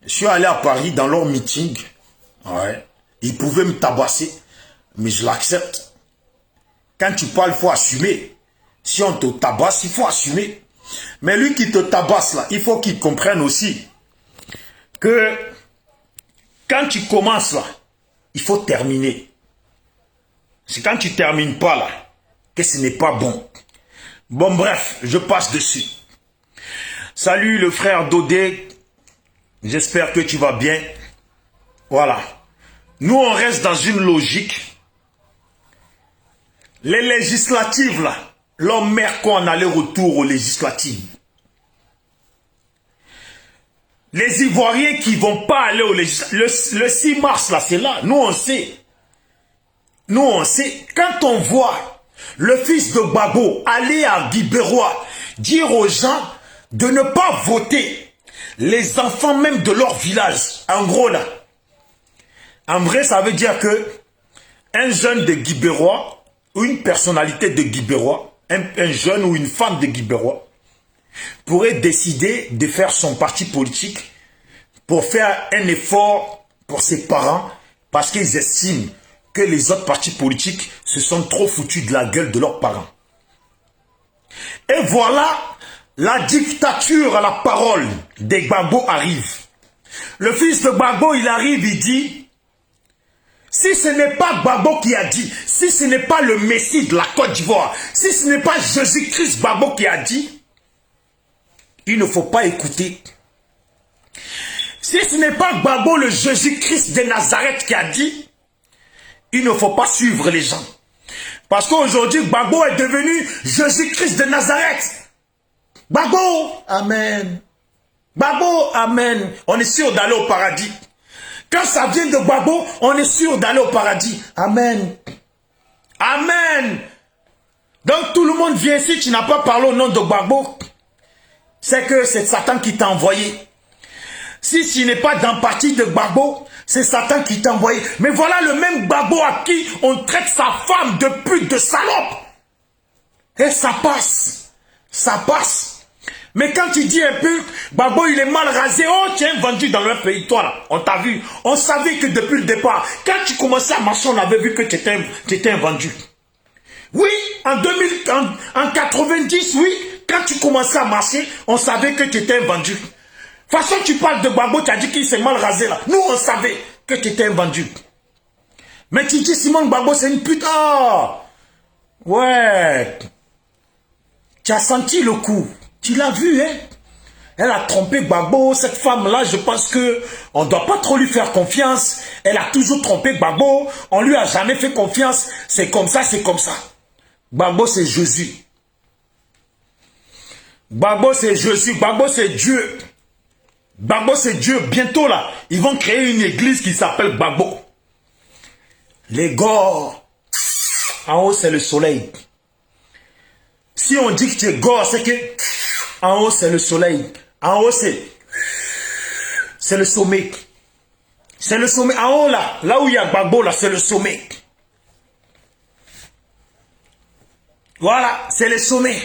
Je suis allé à Paris dans leur meeting. Ouais. Ils pouvaient me tabasser, mais je l'accepte. Quand tu parles, il faut assumer. Si on te tabasse, il faut assumer. Mais lui qui te tabasse là, il faut qu'il comprenne aussi que quand tu commences là, il faut terminer. C'est quand tu ne termines pas là que ce n'est pas bon. Bon bref, je passe dessus. Salut le frère Dodé. J'espère que tu vas bien. Voilà. Nous, on reste dans une logique. Les législatives, là, l'homme mère qu'on aller-retour aux législatives. Les Ivoiriens qui ne vont pas aller aux législatives, le 6 mars, là, c'est là. Nous, on sait. Nous, on sait. Quand on voit le fils de Gbagbo aller à Guibérois, dire aux gens de ne pas voter, les enfants même de leur village, en gros, là, en vrai, ça veut dire que un jeune de Guibérois une personnalité de Guibérois, un jeune ou une femme de Guibérois, pourrait décider de faire son parti politique pour faire un effort pour ses parents parce qu'ils estiment que les autres partis politiques se sont trop foutus de la gueule de leurs parents. Et voilà, la dictature à la parole de Gbagbo arrive. Le fils de Gbagbo, il arrive, il dit, si ce n'est pas Gbagbo qui a dit, si ce n'est pas le Messie de la Côte d'Ivoire, si ce n'est pas Jésus-Christ Gbagbo qui a dit, il ne faut pas écouter. Si ce n'est pas Gbagbo le Jésus-Christ de Nazareth qui a dit, il ne faut pas suivre les gens. Parce qu'aujourd'hui, Gbagbo est devenu Jésus-Christ de Nazareth. Gbagbo, amen. Gbagbo, amen. On est sûr d'aller au paradis. Quand ça vient de Gbagbo, on est sûr d'aller au paradis. Amen. Amen. Donc tout le monde vient ici, tu n'as pas parlé au nom de Gbagbo. C'est que c'est Satan qui t'a envoyé. Si tu n'es pas dans le parti de Gbagbo, c'est Satan qui t'a envoyé. Mais voilà le même Gbagbo à qui on traite sa femme de pute, de salope. Et ça passe. Ça passe. Mais quand tu dis un peu, Gbagbo il est mal rasé, oh tu es vendu dans le pays, toi là, on t'a vu. On savait que depuis le départ, quand tu commençais à marcher, on avait vu que tu étais un vendu. Oui, en 90, oui, quand tu commençais à marcher, on savait que tu étais un vendu. De toute façon, tu parles de Gbagbo, tu as dit qu'il s'est mal rasé là. Nous, on savait que tu étais un vendu. Mais tu dis Simone Gbagbo, c'est une pute. Ah, ouais. Tu as senti le coup. Tu l'as vu, hein. Elle a trompé Gbagbo. Cette femme-là, je pense qu'on ne doit pas trop lui faire confiance. Elle a toujours trompé Gbagbo. On ne lui a jamais fait confiance. C'est comme ça, c'est comme ça. Gbagbo, c'est Jésus. Gbagbo, c'est Jésus. Gbagbo, c'est Dieu. Gbagbo, c'est Dieu. Bientôt, là, ils vont créer une église qui s'appelle Gbagbo. Les Gors, en haut, c'est le soleil. Si on dit que tu es Gors, c'est que en haut, c'est le soleil. En haut, c'est le sommet. C'est le sommet. En haut, là où il y a Gbagbo, là, c'est le sommet. Voilà, c'est le sommet.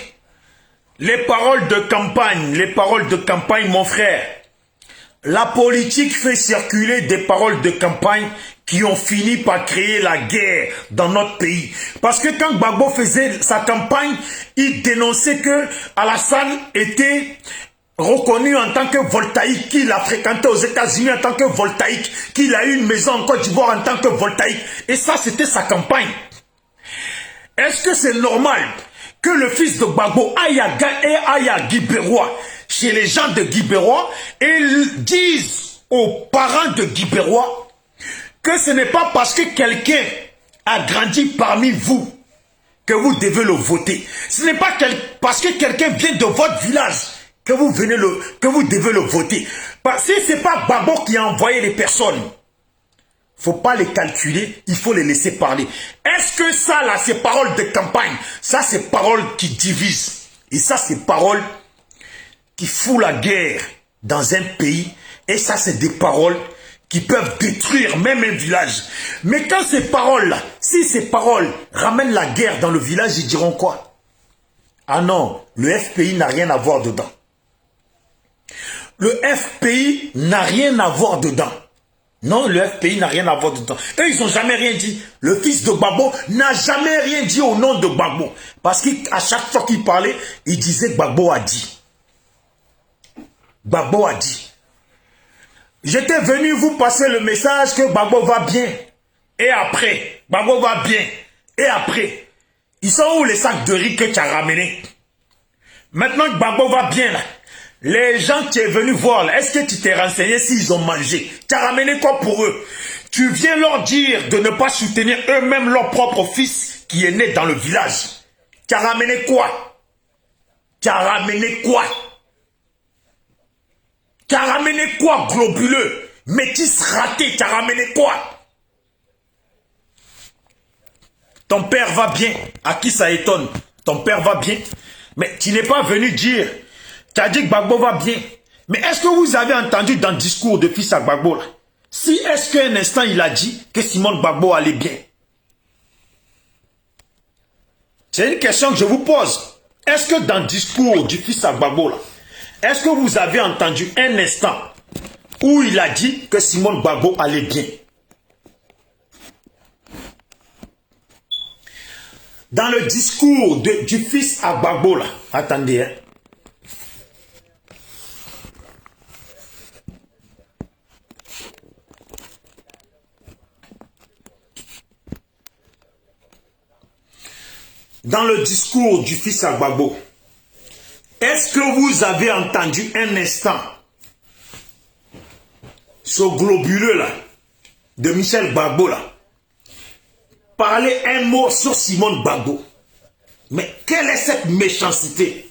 Les paroles de campagne, mon frère. La politique fait circuler des paroles de campagne qui ont fini par créer la guerre dans notre pays. Parce que quand Gbagbo faisait sa campagne, il dénonçait que Alassane était reconnu en tant que voltaïque, qu'il a fréquenté aux États-Unis en tant que voltaïque, qu'il a eu une maison en Côte d'Ivoire en tant que voltaïque. Et ça, c'était sa campagne. Est-ce que c'est normal que le fils de Gbagbo aille à Guibérois, chez les gens de Guibérois, et disent aux parents de Guibérois que ce n'est pas parce que quelqu'un a grandi parmi vous que vous devez le voter. Ce n'est pas parce que quelqu'un vient de votre village que vous devez le voter. Parce que ce n'est pas Gbagbo qui a envoyé les personnes. Il ne faut pas les calculer, il faut les laisser parler. Est-ce que ça, là, c'est paroles de campagne? Ça, c'est paroles qui divisent. Et ça, c'est paroles qui foutent la guerre dans un pays. Et ça, c'est des paroles qui peuvent détruire même un village. Mais quand ces paroles-là, si ces paroles ramènent la guerre dans le village, ils diront quoi? Ah non, le FPI n'a rien à voir dedans. Le FPI n'a rien à voir dedans. Non, le FPI n'a rien à voir dedans. Eux, ils n'ont jamais rien dit. Le fils de Gbagbo n'a jamais rien dit au nom de Gbagbo. Parce qu'à chaque fois qu'il parlait, il disait Gbagbo a dit. Gbagbo a dit. J'étais venu vous passer le message que Gbagbo va bien. Et après, Gbagbo va bien. Et après, ils sont où les sacs de riz que tu as ramenés? Maintenant que Gbagbo va bien là. Les gens que tu es venu voir, est-ce que tu t'es renseigné s'ils ont mangé? Tu as ramené quoi pour eux? Tu viens leur dire de ne pas soutenir eux-mêmes leur propre fils qui est né dans le village. Tu as ramené quoi? Tu as ramené quoi? Tu as ramené quoi, globuleux? Métis raté, tu as ramené quoi? Ton père va bien. À qui ça étonne? Ton père va bien. Mais tu n'es pas venu dire... Tu as dit que Gbagbo va bien. Mais est-ce que vous avez entendu dans le discours de fils à Gbagbo là? Si est-ce qu'un instant il a dit que Simone Gbagbo allait bien? C'est une question que je vous pose. Est-ce que dans le discours du fils à Gbagbo, est-ce que vous avez entendu un instant où il a dit que Simone Gbagbo allait bien? Dans le discours du fils à Gbagbo, là, attendez, hein. Dans le discours du fils à Gbagbo, est-ce que vous avez entendu un instant ce globuleux là, de Michel Gbagbo là, parler un mot sur Simone Gbagbo? Mais quelle est cette méchanceté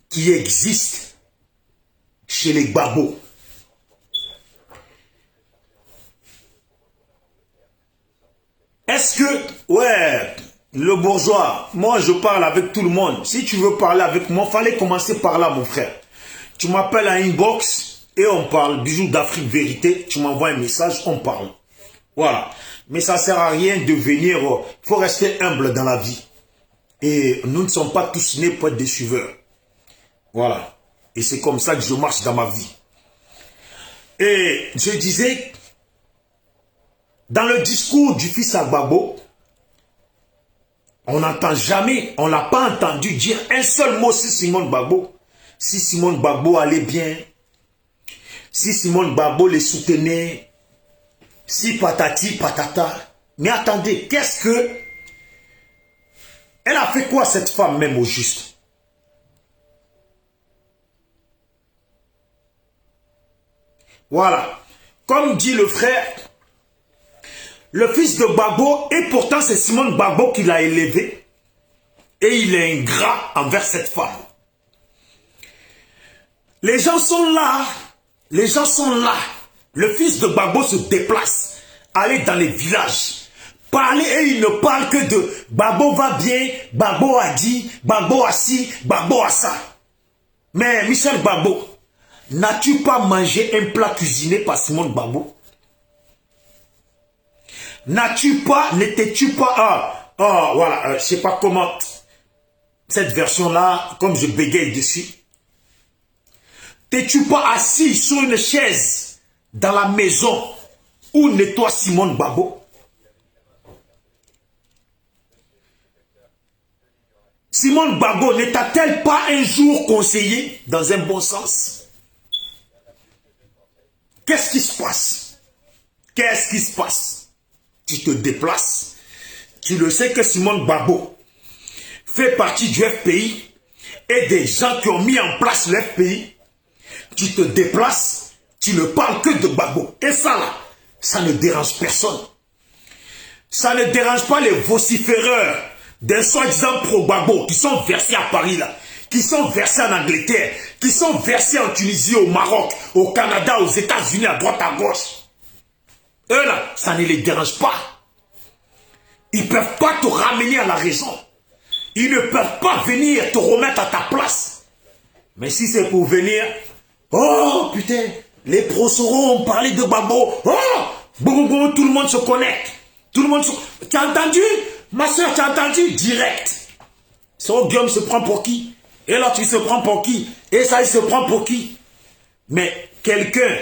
qui existe chez les Gbagbo? Est-ce que, ouais, le bourgeois, moi je parle avec tout le monde. Si tu veux parler avec moi, fallait commencer par là, mon frère. Tu m'appelles à inbox et on parle. Bijoux d'Afrique Vérité, tu m'envoies un message, on parle. Voilà. Mais ça ne sert à rien de venir, il faut rester humble dans la vie. Et nous ne sommes pas tous nés pour être des suiveurs. Voilà. Et c'est comme ça que je marche dans ma vie. Et je disais, dans le discours du fils à Gbagbo, on n'entend jamais, on n'a pas entendu dire un seul mot sur Simone Gbagbo. Si Simone Gbagbo allait bien, si Simone Gbagbo les soutenait, si patati patata. Mais attendez, qu'est-ce que... Elle a fait quoi cette femme même au juste? Voilà. Comme dit le frère, le fils de Gbagbo, et pourtant c'est Simone Gbagbo qui l'a élevé. Et il est ingrat envers cette femme. Les gens sont là. Les gens sont là. Le fils de Gbagbo se déplace. Aller dans les villages. Parler et il ne parle que de Gbagbo va bien, Gbagbo a dit, Gbagbo a ci, Gbagbo a ça. Mais Michel Gbagbo, n'as-tu pas mangé un plat cuisiné par Simone Gbagbo? N'as-tu pas, n'étais-tu pas, voilà, je sais pas comment, cette version-là, comme je bégaye dessus. T'es-tu pas assis sur une chaise dans la maison où nettoie Simone Gbagbo? Simone Gbagbo ne t'a-t-elle pas un jour conseillé dans un bon sens? Qu'est-ce qui se passe? Qu'est-ce qui se passe? Tu te déplaces. Tu le sais que Simone Gbagbo fait partie du FPI et des gens qui ont mis en place le FPI. Tu te déplaces, tu ne parles que de Gbagbo. Et ça là, ça ne dérange personne. Ça ne dérange pas les vociféreurs des soi-disant pro-Gbagbo qui sont versés à Paris là, qui sont versés en Angleterre, qui sont versés en Tunisie, au Maroc, au Canada, aux États-Unis, à droite, à gauche. Eux là, ça ne les dérange pas. Ils ne peuvent pas te ramener à la raison. Ils ne peuvent pas venir te remettre à ta place. Mais si c'est pour venir, oh putain, les prosauros ont parlé de Gbagbo. Oh, bon, tout le monde se connecte. Tout le monde se... Tu as entendu? Ma soeur, tu as entendu? Direct. Son Guillaume se prend pour qui? Et là, tu se prends pour qui? Et ça, il se prend pour qui? Mais quelqu'un,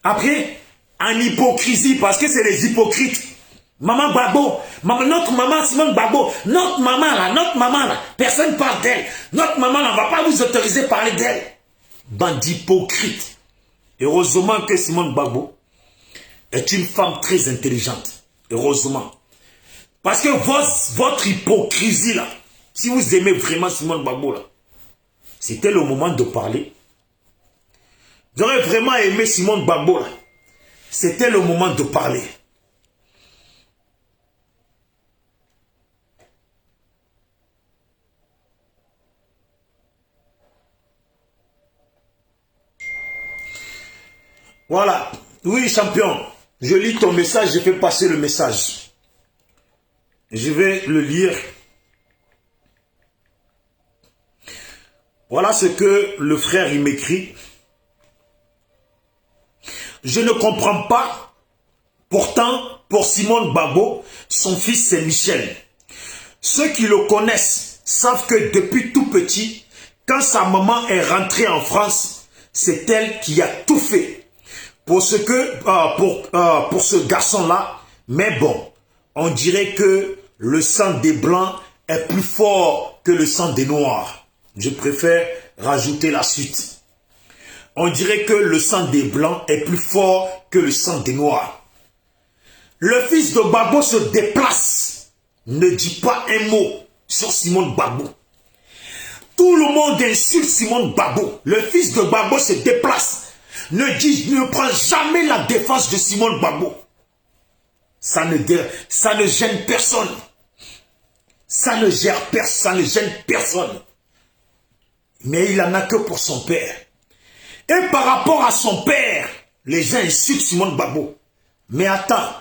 après, en hypocrisie, parce que c'est les hypocrites. Maman Gbagbo, notre maman Simone Gbagbo, notre maman là, personne ne parle d'elle. Notre maman, on ne va pas vous autoriser à parler d'elle. Bande d'hypocrites. Heureusement que Simone Gbagbo est une femme très intelligente. Heureusement. Parce que votre hypocrisie là, si vous aimez vraiment Simone Gbagbo là, c'était le moment de parler. J'aurais vraiment aimé Simone Gbagbo là. C'était le moment de parler. Voilà. Oui, champion. Je lis ton message, je fais passer le message. Je vais le lire. Voilà ce que le frère il m'écrit. Je ne comprends pas. Pourtant, pour Simone Gbagbo, son fils c'est Michel. Ceux qui le connaissent savent que depuis tout petit, quand sa maman est rentrée en France, c'est elle qui a tout fait pour ce garçon-là. Mais bon, on dirait que le sang des Blancs est plus fort que le sang des Noirs. Je préfère rajouter la suite. On dirait que le sang des Blancs est plus fort que le sang des Noirs. Le fils de Gbagbo se déplace, ne dit pas un mot sur Simone Gbagbo. Tout le monde insulte Simone Gbagbo. Le fils de Gbagbo se déplace, ne prend jamais la défense de Simone Gbagbo. Ça ne gêne personne. Ça ne gêne personne. Mais il en a que pour son père. Et par rapport à son père, les gens insultent Simone Gbagbo. Mais attends,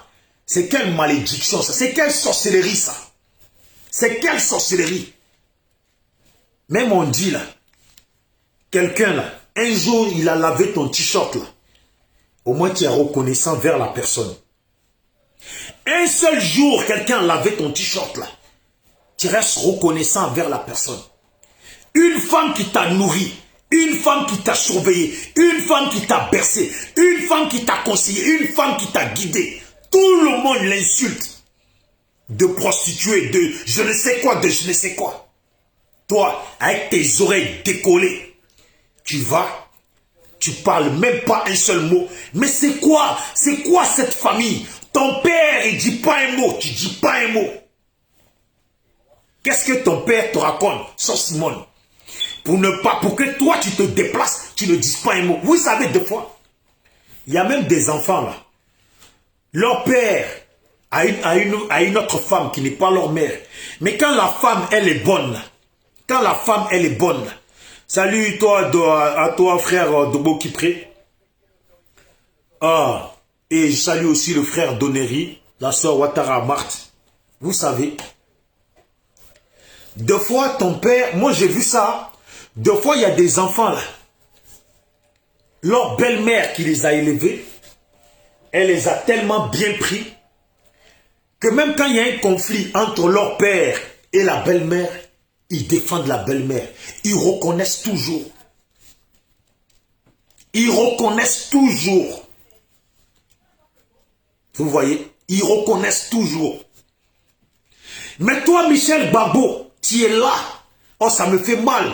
c'est quelle malédiction ça? C'est quelle sorcellerie ça? C'est quelle sorcellerie? Même on dit là, quelqu'un là, un jour il a lavé ton t-shirt là. Au moins tu es reconnaissant vers la personne. Un seul jour, quelqu'un a lavé ton t-shirt là. Tu restes reconnaissant vers la personne. Une femme qui t'a nourri, une femme qui t'a surveillé, une femme qui t'a bercé, une femme qui t'a conseillé, une femme qui t'a guidé. Tout le monde l'insulte. De prostituée, de je ne sais quoi, de je ne sais quoi. Toi, avec tes oreilles décollées, tu vas, tu parles même pas un seul mot. Mais c'est quoi cette famille? Ton père, il dit pas un mot, tu dis pas un mot. Qu'est-ce que ton père te raconte sur Simone? Pour que toi tu te déplaces, tu ne dises pas un mot. Vous savez, des fois, il y a même des enfants là. Leur père a une autre femme qui n'est pas leur mère. Mais quand la femme, elle est bonne, quand la femme, elle est bonne, salut toi, à toi frère Dobo Kipré. Ah, et je salue aussi le frère Donnery, la soeur Ouattara Marthe. Vous savez, deux fois ton père, moi j'ai vu ça, deux fois il y a des enfants là, leur belle-mère qui les a élevés, elle les a tellement bien pris, que même quand il y a un conflit entre leur père et la belle-mère, ils défendent la belle-mère, ils reconnaissent toujours. Ils reconnaissent toujours. Vous voyez, ils reconnaissent toujours. Mais toi, Michel Gbagbo, tu es là. Oh, ça me fait mal.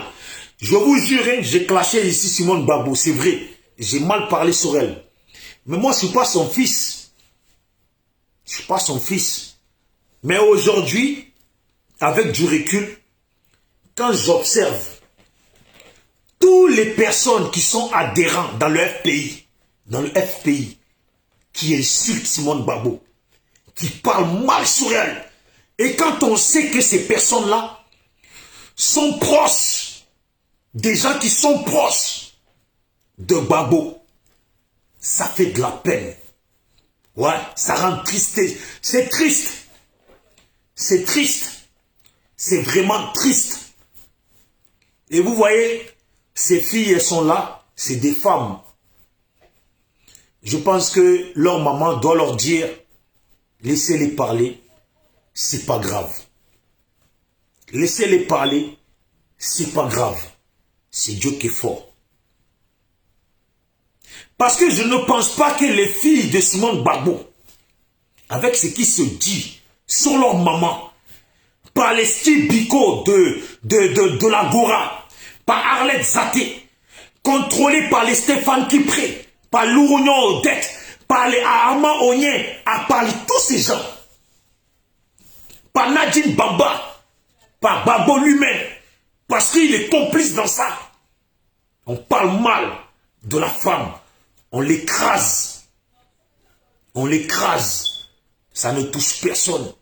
Je vous jure, j'ai clashé ici Simone Gbagbo, c'est vrai. J'ai mal parlé sur elle. Mais moi, je ne suis pas son fils. Je ne suis pas son fils. Mais aujourd'hui, avec du recul, quand j'observe toutes les personnes qui sont adhérents dans le FPI, qui insultent Simone Gbagbo, qui parlent mal sur elle, et quand on sait que ces personnes-là sont proches, des gens qui sont proches de Gbagbo, ça fait de la peine. Ouais, ça rend triste. C'est triste. C'est triste. C'est vraiment triste. Et vous voyez, ces filles, elles sont là, c'est des femmes. Je pense que leur maman doit leur dire, laissez-les parler, c'est pas grave. Laissez-les parler, c'est pas grave. C'est Dieu qui est fort. Parce que je ne pense pas que les filles de Simone Gbagbo, avec ce qui se dit sur leur maman, par les Steve Biko de la Gora, par Arlette Zaté, contrôlé par les Stéphane Kipré, par Louronio Odette, par les Ahama Onyen, par tous ces gens, par Nadine Bamba, par Gbagbo lui-même, parce qu'il est complice dans ça. On parle mal de la femme, on l'écrase. On l'écrase. Ça ne touche personne.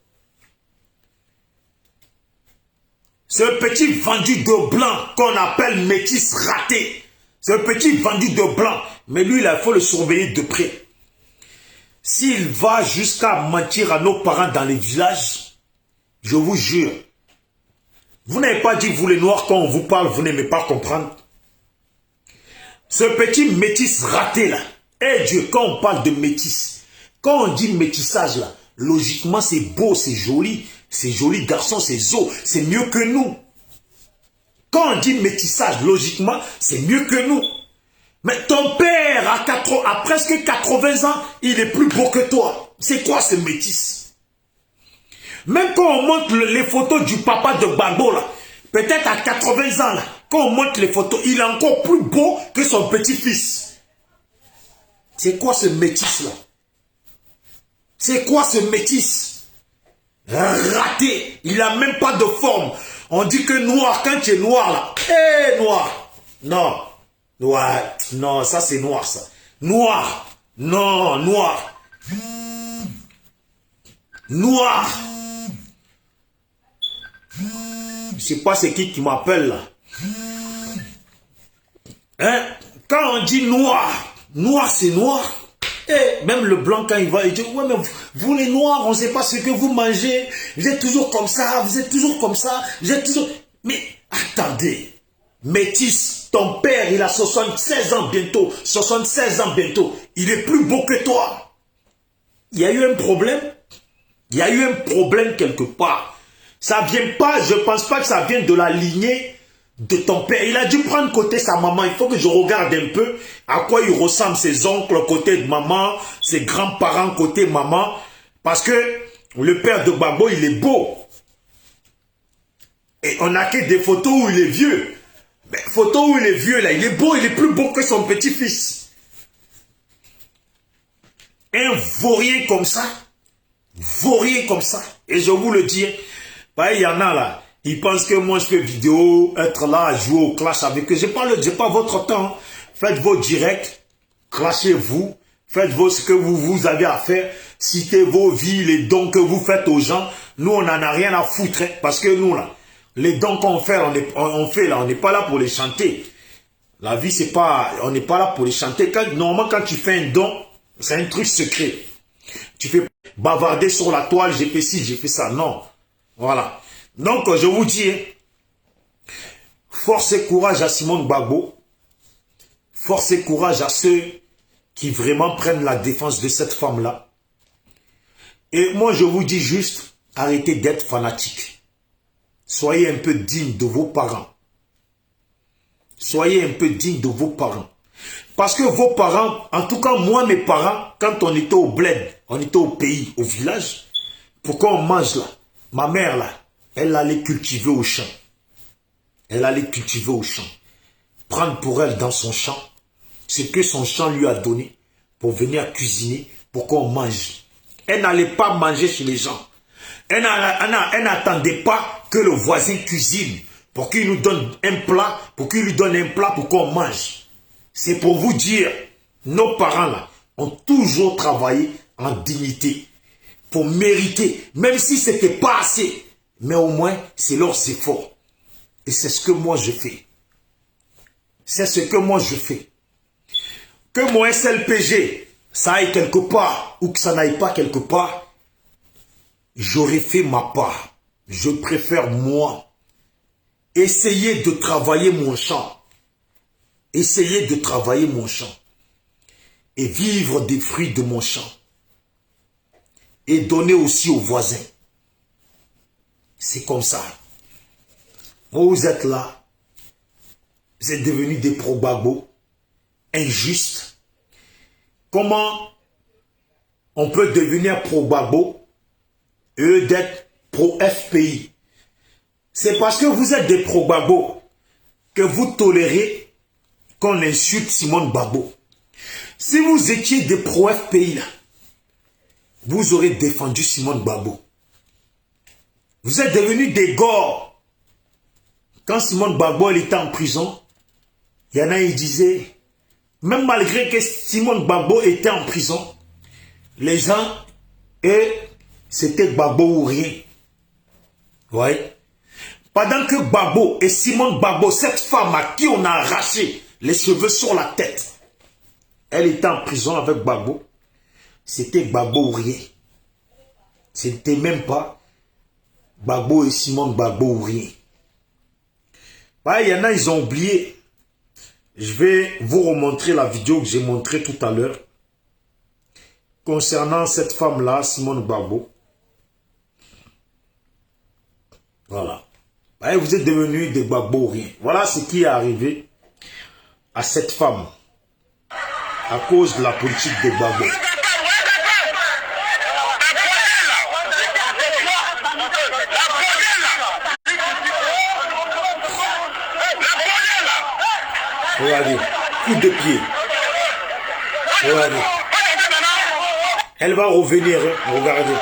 Ce petit vendu de blanc qu'on appelle métis raté. Ce petit vendu de blanc. Mais lui, il faut le surveiller de près. S'il va jusqu'à mentir à nos parents dans les villages, je vous jure, vous n'avez pas dit, vous les noirs, quand on vous parle, vous n'aimez pas comprendre. Ce petit métis raté là, eh Dieu, quand on parle de métis, quand on dit métissage là, logiquement c'est beau, c'est joli, Ces jolis garçons, ces os, c'est mieux que nous. Quand on dit métissage, logiquement, c'est mieux que nous. Mais ton père, à presque 80 ans, il est plus beau que toi. C'est quoi ce métis? Même quand on montre les photos du papa de Gbagbo, là, peut-être à 80 ans, là, quand on montre les photos, il est encore plus beau que son petit-fils. C'est quoi ce métis-là? C'est quoi ce métis? Raté. Il n'a même pas de forme. On dit que noir, quand tu es noir, là. Hé, noir. Non. Noir. Non, ça c'est noir, ça. Noir. Non, noir. Noir. Je sais pas c'est qui m'appelle là. Hein? Quand on dit noir, noir c'est noir. Et même le blanc quand il va, il dit, ouais mais vous les noirs, on ne sait pas ce que vous mangez. Vous êtes toujours comme ça, vous êtes toujours comme ça, vous êtes toujours... Mais attendez, métis, ton père il a 76 ans bientôt, 76 ans bientôt. Il est plus beau que toi. Il y a eu un problème. Il y a eu un problème quelque part. Ça vient pas, je pense pas que ça vienne de la lignée de ton père. Il a dû prendre côté sa maman. Il faut que je regarde un peu à quoi il ressemble ses oncles côté de maman, ses grands-parents côté maman. Parce que le père de Gbagbo, il est beau. Et on n'a que des photos où il est vieux. Mais photos où il est vieux, là, il est beau, il est plus beau que son petit-fils. Un vaurien comme ça. Vaurien comme ça. Et je vous le dis, bah, il y en a là. Ils pensent que moi je fais vidéo, être là, jouer au clash avec eux. J'ai pas votre temps. Faites vos directs, clashez-vous, faites ce que vous avez à faire, citez vos vies, les dons que vous faites aux gens. Nous, on n'en a rien à foutre, hein, parce que nous là, les dons qu'on fait, on n'est pas là pour les chanter. La vie, c'est pas, on n'est pas là pour les chanter. Normalement, quand tu fais un don, c'est un truc secret. Tu fais bavarder sur la toile, j'ai fait ci, j'ai fait ça. Non. Voilà. Donc, je vous dis, force et courage à Simone Gbagbo. Force et courage à ceux qui vraiment prennent la défense de cette femme-là. Et moi, je vous dis juste, arrêtez d'être fanatique. Soyez un peu digne de vos parents. Soyez un peu digne de vos parents. Parce que vos parents, en tout cas moi, mes parents, quand on était au bled, on était au pays, au village, pourquoi on mange là? Ma mère là, elle allait cultiver au champ. Elle allait cultiver au champ. Prendre pour elle dans son champ ce que son champ lui a donné pour venir cuisiner, pour qu'on mange. Elle n'allait pas manger chez les gens. Elle n'attendait pas que le voisin cuisine pour qu'il nous donne un plat, pour qu'il lui donne un plat pour qu'on mange. C'est pour vous dire, nos parents là ont toujours travaillé en dignité pour mériter, même si ce n'était pas assez, mais au moins c'est leurs efforts. Et c'est ce que moi je fais. C'est ce que moi je fais. Que mon SLPG, ça aille quelque part ou que ça n'aille pas quelque part, j'aurais fait ma part. Je préfère moi essayer de travailler mon champ. Essayer de travailler mon champ. Et vivre des fruits de mon champ. Et donner aussi aux voisins. C'est comme ça. Vous êtes là. Vous êtes devenus des pro-Gbagbo. Injustes. Comment on peut devenir pro-Gbagbo et eux d'être pro-FPI? C'est parce que vous êtes des pro-Gbagbo que vous tolérez qu'on insulte Simone Gbagbo. Si vous étiez des pro-FPI là, vous aurez défendu Simone Gbagbo. Vous êtes devenus des gors. Quand Simone Gbagbo elle était en prison, il y en a qui disaient, même malgré que Simone Gbagbo était en prison, les gens, c'était Gbagbo ou rien. Ouais. Pendant que Gbagbo et Simone Gbagbo, cette femme à qui on a arraché les cheveux sur la tête, elle était en prison avec Gbagbo, c'était Gbagbo ou rien. C'était même pas Gbagbo et Simone Gbagbo ou rien. Ouais, il y en a, ils ont oublié. Je vais vous remontrer la vidéo que j'ai montrée tout à l'heure concernant cette femme-là, Simone Gbagbo. Voilà. Et vous êtes devenus des Gbagbo-riens. Voilà ce qui est arrivé à cette femme à cause de la politique de Gbagbo. Regardez, coup de pied. Regardez. Elle va revenir, hein. Regardez.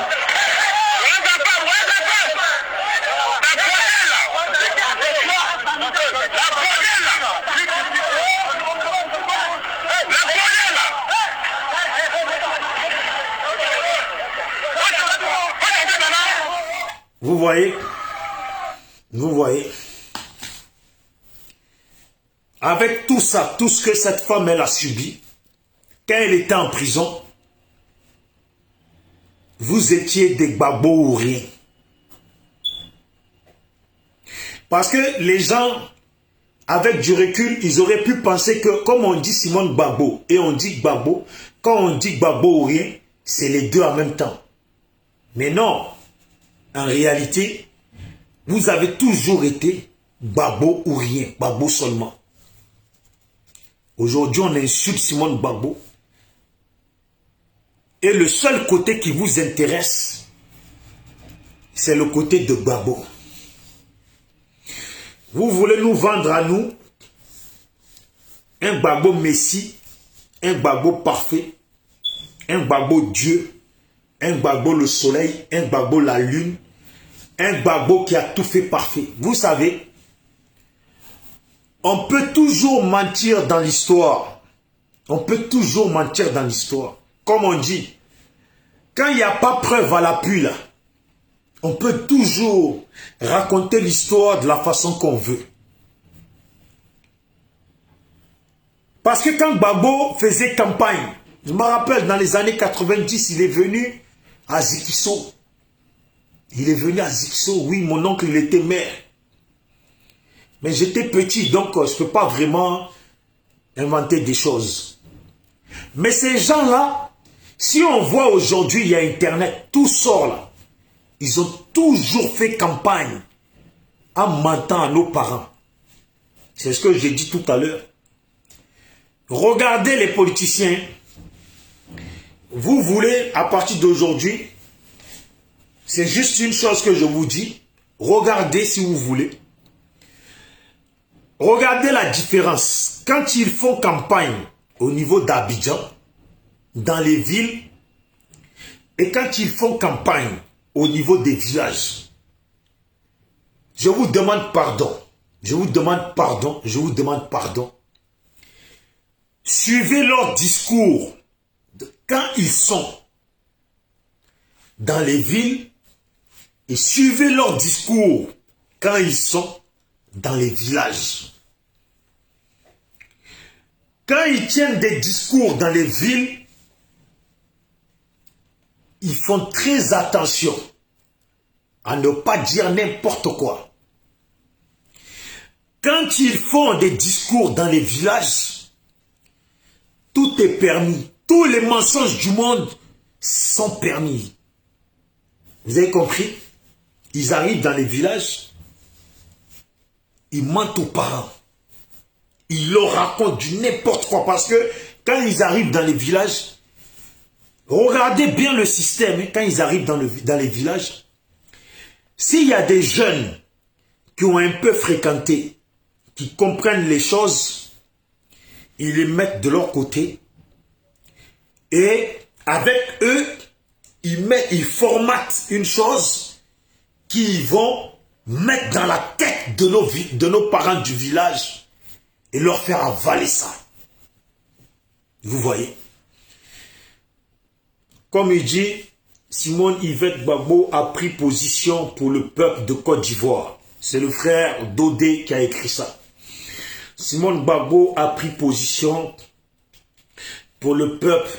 Vous voyez? Vous voyez? Avec tout ça, tout ce que cette femme elle a subi, quand elle était en prison, vous étiez des Gbagbo ou rien. Parce que les gens, avec du recul, ils auraient pu penser que, comme on dit Simone Gbagbo et on dit Gbagbo, quand on dit Gbagbo ou rien, c'est les deux en même temps. Mais non, en réalité, vous avez toujours été Gbagbo ou rien, Gbagbo seulement. Aujourd'hui, on insulte Simone Gbagbo. Et le seul côté qui vous intéresse, c'est le côté de Gbagbo. Vous voulez nous vendre à nous un Gbagbo Messie, un Gbagbo parfait, un Gbagbo Dieu, un Gbagbo le soleil, un Gbagbo la lune, un Gbagbo qui a tout fait parfait. Vous savez, on peut toujours mentir dans l'histoire. On peut toujours mentir dans l'histoire. Comme on dit, quand il n'y a pas preuve à l'appui, là, on peut toujours raconter l'histoire de la façon qu'on veut. Parce que quand Gbagbo faisait campagne, je me rappelle, dans les années 90, il est venu à Zikiso. Il est venu à Zikiso, oui, mon oncle, il était maire. Mais j'étais petit, donc je ne peux pas vraiment inventer des choses. Mais ces gens-là, si on voit aujourd'hui, il y a Internet, tout sort là. Ils ont toujours fait campagne en mentant à nos parents. C'est ce que j'ai dit tout à l'heure. Regardez les politiciens. Vous voulez, à partir d'aujourd'hui, c'est juste une chose que je vous dis. Regardez si vous voulez. Regardez la différence. Quand ils font campagne au niveau d'Abidjan, dans les villes, et quand ils font campagne au niveau des villages, je vous demande pardon. Je vous demande pardon. Je vous demande pardon. Suivez leur discours quand ils sont dans les villes et suivez leur discours quand ils sont dans les villages. Quand ils tiennent des discours dans les villes, ils font très attention à ne pas dire n'importe quoi. Quand ils font des discours dans les villages, tout est permis. Tous les mensonges du monde sont permis. Vous avez compris? Ils arrivent dans les villages, ils mentent aux parents. Ils leur racontent du n'importe quoi. Parce que quand ils arrivent dans les villages, regardez bien le système. Quand ils arrivent dans les villages, s'il y a des jeunes qui ont un peu fréquenté, qui comprennent les choses, ils les mettent de leur côté. Et avec eux, ils formatent une chose qu'ils vont mettre dans la tête de nos parents du village et leur faire avaler ça. Vous voyez? Comme il dit, Simone Yvette Gbagbo a pris position pour le peuple de Côte d'Ivoire. C'est le frère Dodé qui a écrit ça. Simone Gbagbo a pris position pour le peuple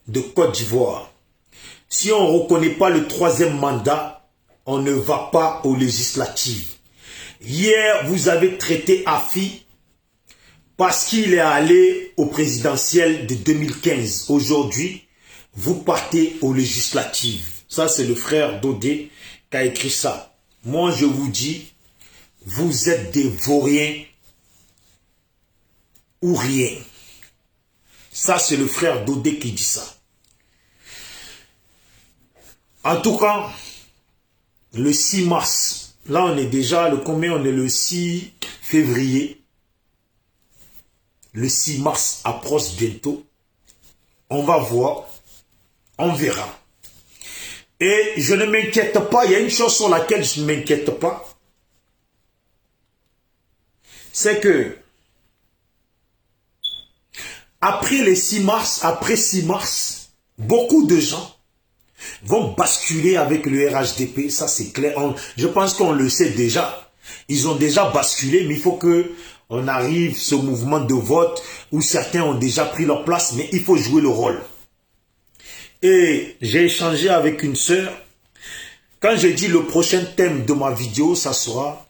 de Côte d'Ivoire. Si on ne reconnaît pas le troisième mandat, on ne va pas aux législatives. Hier, vous avez traité Afi parce qu'il est allé au présidentiel de 2015. Aujourd'hui, vous partez aux législatives. Ça, c'est le frère Dodé qui a écrit ça. moi je vous dis, vous êtes des vauriens ou rien. Ça, c'est le frère Dodé qui dit ça. En tout cas, le 6 mars, là on est déjà, le combien? On est le 6 février. Le 6 mars approche bientôt. On va voir, on verra. Et je ne m'inquiète pas, il y a une chose sur laquelle je ne m'inquiète pas. C'est que, après les 6 mars, après 6 mars, beaucoup de gens vont basculer avec le RHDP, ça c'est clair. Je pense qu'on le sait déjà. Ils ont déjà basculé, mais il faut que on arrive ce mouvement de vote où certains ont déjà pris leur place, mais il faut jouer le rôle. Et j'ai échangé avec une sœur. Quand je dis le prochain thème de ma vidéo, ça sera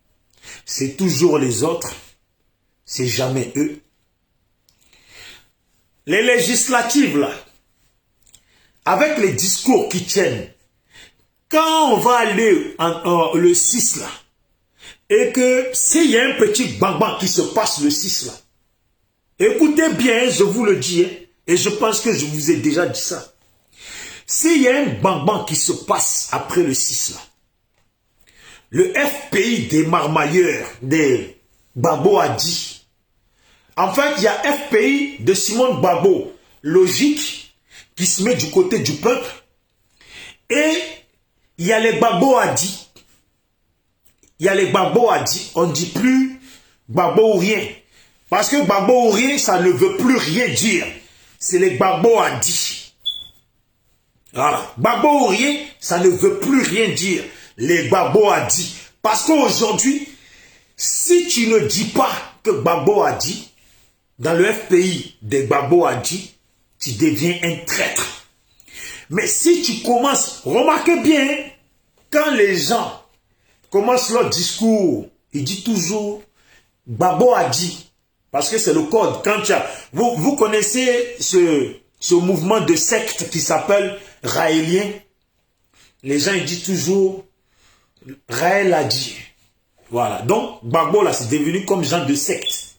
« C'est toujours les autres, c'est jamais eux ». Les législatives, là, avec les discours qui tiennent, quand on va aller le 6, là, et que s'il y a un petit bang-bang qui se passe le 6, là, écoutez bien, je vous le dis, hein, et je pense que je vous ai déjà dit ça. S'il y a un bang-bang qui se passe après le 6, là, le FPI des marmailleurs, des Gbagbo a dit, en fait, il y a FPI de Simone Gbagbo, logique, qui se met du côté du peuple, et il y a les Gbagbo a dit, on ne dit plus Gbagbo ou rien, parce que Gbagbo ou rien, ça ne veut plus rien dire, c'est les Gbagbo a dit. Voilà, Gbagbo ou rien, ça ne veut plus rien dire, les Gbagbo a dit, parce qu'aujourd'hui, si tu ne dis pas que Gbagbo a dit, dans le FPI des Gbagbo a dit, tu deviens un traître. Mais si tu commences, remarquez bien, quand les gens commencent leur discours, ils disent toujours Gbagbo a dit, parce que c'est le code. Quand tu as, vous connaissez ce mouvement de secte qui s'appelle Raélien. Les gens ils disent toujours Raël a dit. Voilà. Donc Gbagbo là c'est devenu comme genre de secte.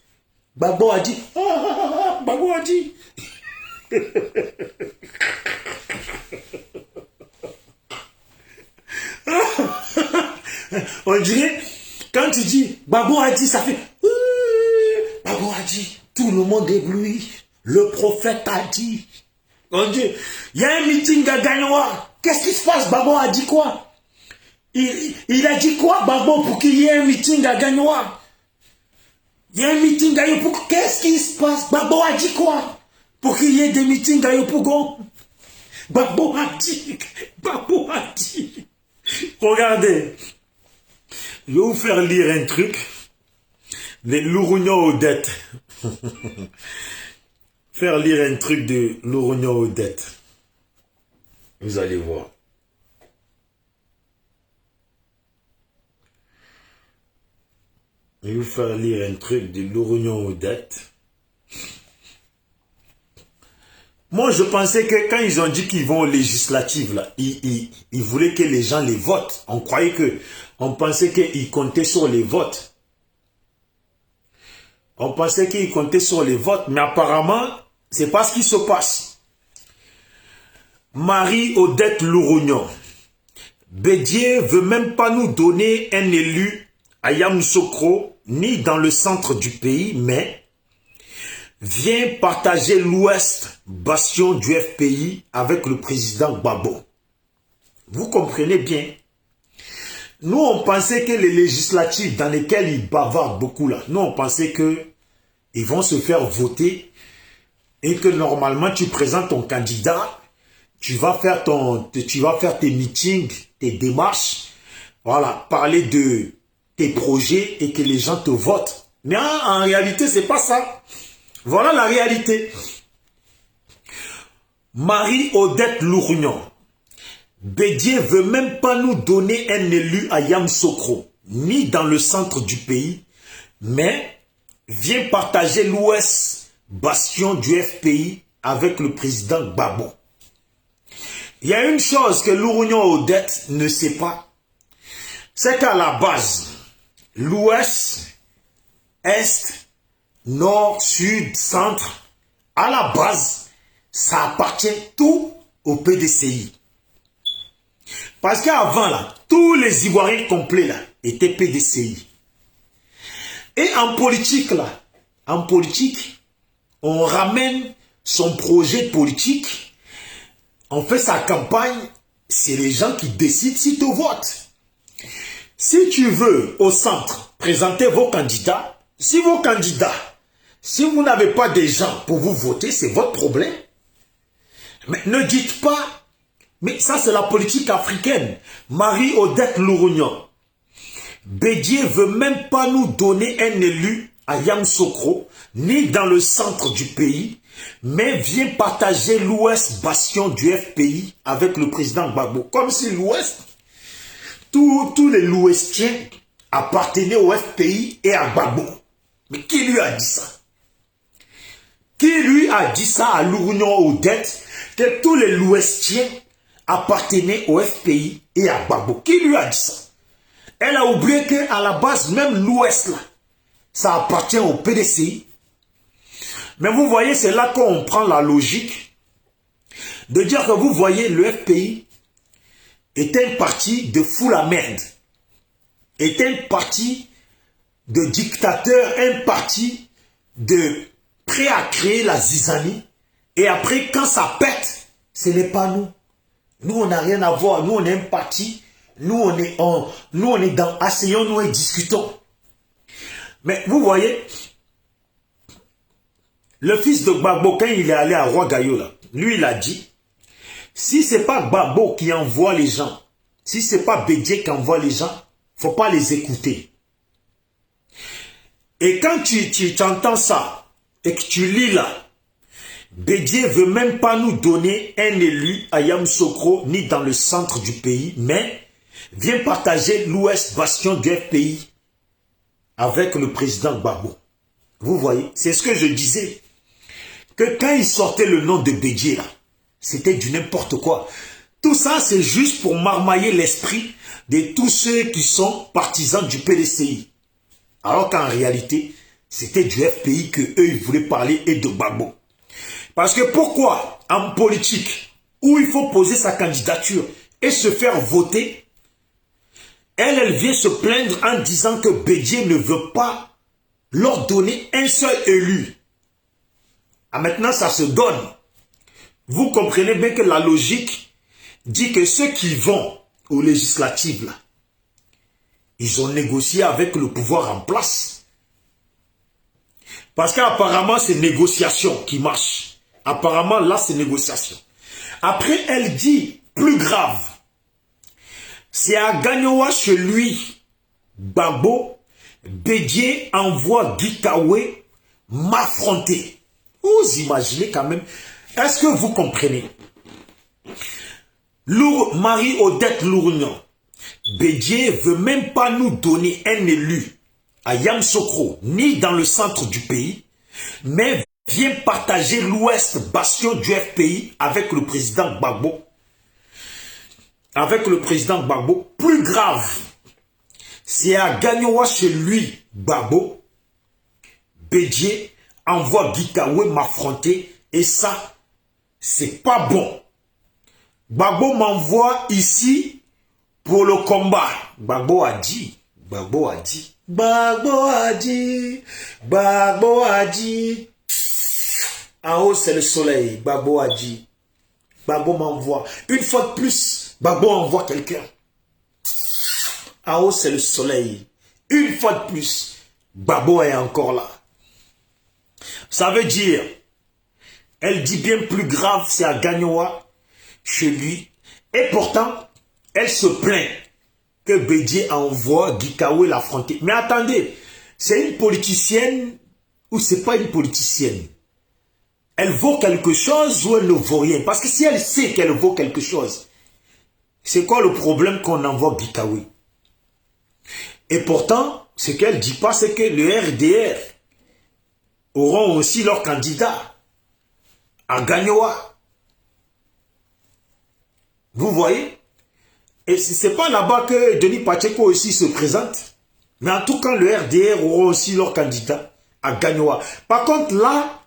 Gbagbo a dit. Gbagbo a dit. On dirait, quand tu dis Gbagbo a dit, ça fait Gbagbo a dit, tout le monde ébloui, le prophète a dit. On dit, il y a un meeting à Gagnoa, qu'est-ce qui se passe? Gbagbo a dit quoi? Il a dit quoi, Gbagbo, pour qu'il y ait un meeting à Gagnoa? Il y a un meeting à Yopougon, qu'est-ce qui se passe? Gbagbo a dit quoi? Pour qu'il y ait des meetings à Yopougon? Gbagbo a dit, Gbagbo a dit. Regardez, je vais vous faire lire un truc de Lourougnon Odette. Faire lire un truc de Lourougnon Odette. Vous allez voir. Je vais vous faire lire un truc de Lourougnon Odette. Moi, je pensais que quand ils ont dit qu'ils vont aux législatives, là, ils voulaient que les gens les votent. On croyait on pensait qu'ils comptaient sur les votes. On pensait qu'ils comptaient sur les votes, mais apparemment, c'est pas ce qui se passe. Marie-Odette Lourougnon. Bédier veut même pas nous donner un élu à Yamoussoukro, ni dans le centre du pays, mais vient partager l'ouest, bastion du FPI, avec le président Gbagbo. Vous comprenez bien. Nous, on pensait que les législatives dans lesquelles ils bavardent beaucoup, là, nous, on pensait qu'ils vont se faire voter et que normalement, tu présentes ton candidat, tu vas faire tes meetings, tes démarches, voilà, parler de tes projets et que les gens te votent. Mais en réalité, c'est pas ça. Voilà la réalité. Marie-Odette Lourougnon. Bédier veut même pas nous donner un élu à Yamoussoukro, ni dans le centre du pays, mais vient partager l'ouest, bastion du FPI, avec le président Gbagbo. Il y a une chose que Lourougnon Odette ne sait pas, c'est qu'à la base, l'ouest, est, nord, sud, centre, à la base, ça appartient tout au PDCI. Parce qu'avant, là, tous les Ivoiriens complets, là, étaient PDCI. Et en politique, là, on ramène son projet politique, on fait sa campagne, c'est les gens qui décident si tu votes. Si tu veux, au centre, présenter vos candidats, si vous n'avez pas des gens pour vous voter, c'est votre problème. Mais ne dites pas, mais ça c'est la politique africaine. Marie-Odette Lourognon, Bédié veut même pas nous donner un élu à Yamoussoukro, ni dans le centre du pays, mais vient partager l'ouest bastion du FPI avec le président Gbagbo. Comme si l'ouest, tous les louestiens appartenaient au FPI et à Gbagbo. Mais qui lui a dit ça? Qui lui a dit ça à Lourognon Odette, que tous les louestiens appartenaient au FPI et à Gbagbo? Qui lui a dit ça? Elle a oublié qu'à la base, même l'ouest là, ça appartient au PDCI. Mais vous voyez, c'est là qu'on prend la logique de dire que vous voyez, le FPI est un parti de fou la merde, est un parti de dictateur, un parti de prêt à créer la zizanie. Et après, quand ça pète, ce n'est pas nous. Nous, on n'a rien à voir. Nous, on est un parti. Nous, on est dans asseyons-nous et discutons. Mais vous voyez, le fils de Gbagbo, quand il est allé à Roi-Gaillot, là, lui, il a dit, si ce n'est pas Gbagbo qui envoie les gens, si ce n'est pas Bédié qui envoie les gens, il ne faut pas les écouter. Et quand tu entends ça, et que tu lis là, Bédié ne veut même pas nous donner un élu à Yamoussoukro, ni dans le centre du pays, mais vient partager l'ouest bastion du FPI avec le président Gbagbo. Vous voyez, c'est ce que je disais. Que quand il sortait le nom de Bédié là, c'était du n'importe quoi. Tout ça, c'est juste pour marmailler l'esprit de tous ceux qui sont partisans du PDCI. Alors qu'en réalité, c'était du FPI que eux ils voulaient parler et de Gbagbo. Parce que pourquoi, en politique, où il faut poser sa candidature et se faire voter, elle vient se plaindre en disant que Bédié ne veut pas leur donner un seul élu. Ah, maintenant, ça se donne. Vous comprenez bien que la logique dit que ceux qui vont aux législatives, là, ils ont négocié avec le pouvoir en place. Parce qu'apparemment, c'est négociation qui marche. Apparemment, là, c'est négociation. Après, elle dit, plus grave, c'est à Gagnoa chez lui, Gbagbo, Bédié envoie Gikawe m'affronter. Vous imaginez quand même. Est-ce que vous comprenez? Marie-Odette Lourognon, Bédié veut même pas nous donner un élu à Yamoussoukro, ni dans le centre du pays, mais vient partager l'ouest bastion du FPI avec le président Gbagbo. Avec le président Gbagbo, plus grave, c'est à Gagnoa chez lui, Gbagbo, Bédié envoie Gikawe m'affronter et ça, c'est pas bon. Gbagbo m'envoie ici pour le combat. Gbagbo a dit. En haut, c'est le soleil. Gbagbo a dit. Gbagbo m'envoie. Une fois de plus, Gbagbo envoie quelqu'un. En haut, c'est le soleil. Une fois de plus, Gbagbo est encore là. Ça veut dire, elle dit bien plus grave, c'est à Gagnoa, chez lui. Et pourtant, elle se plaint que Bédié envoie Gikawe l'affronter. Mais attendez, c'est une politicienne ou c'est pas une politicienne? Elle vaut quelque chose ou elle ne vaut rien? Parce que si elle sait qu'elle vaut quelque chose, c'est quoi le problème qu'on envoie Gikawe? Et pourtant, ce qu'elle ne dit pas, c'est que le RDR auront aussi leur candidat à Gagnoa. Vous voyez? Et c'est pas là-bas que Denis Pacheco aussi se présente. Mais en tout cas, le RDR aura aussi leur candidat à Gagnoa. Par contre, là,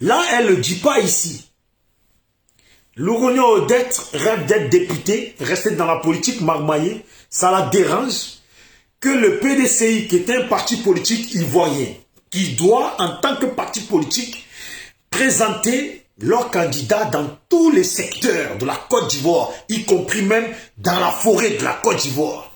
elle ne le dit pas ici. Louronio Odette rêve d'être député, rester dans la politique marmaillée. Ça la dérange que le PDCI, qui est un parti politique ivoirien, qui doit, en tant que parti politique, présenter leurs candidats dans tous les secteurs de la Côte d'Ivoire, y compris même dans la forêt de la Côte d'Ivoire.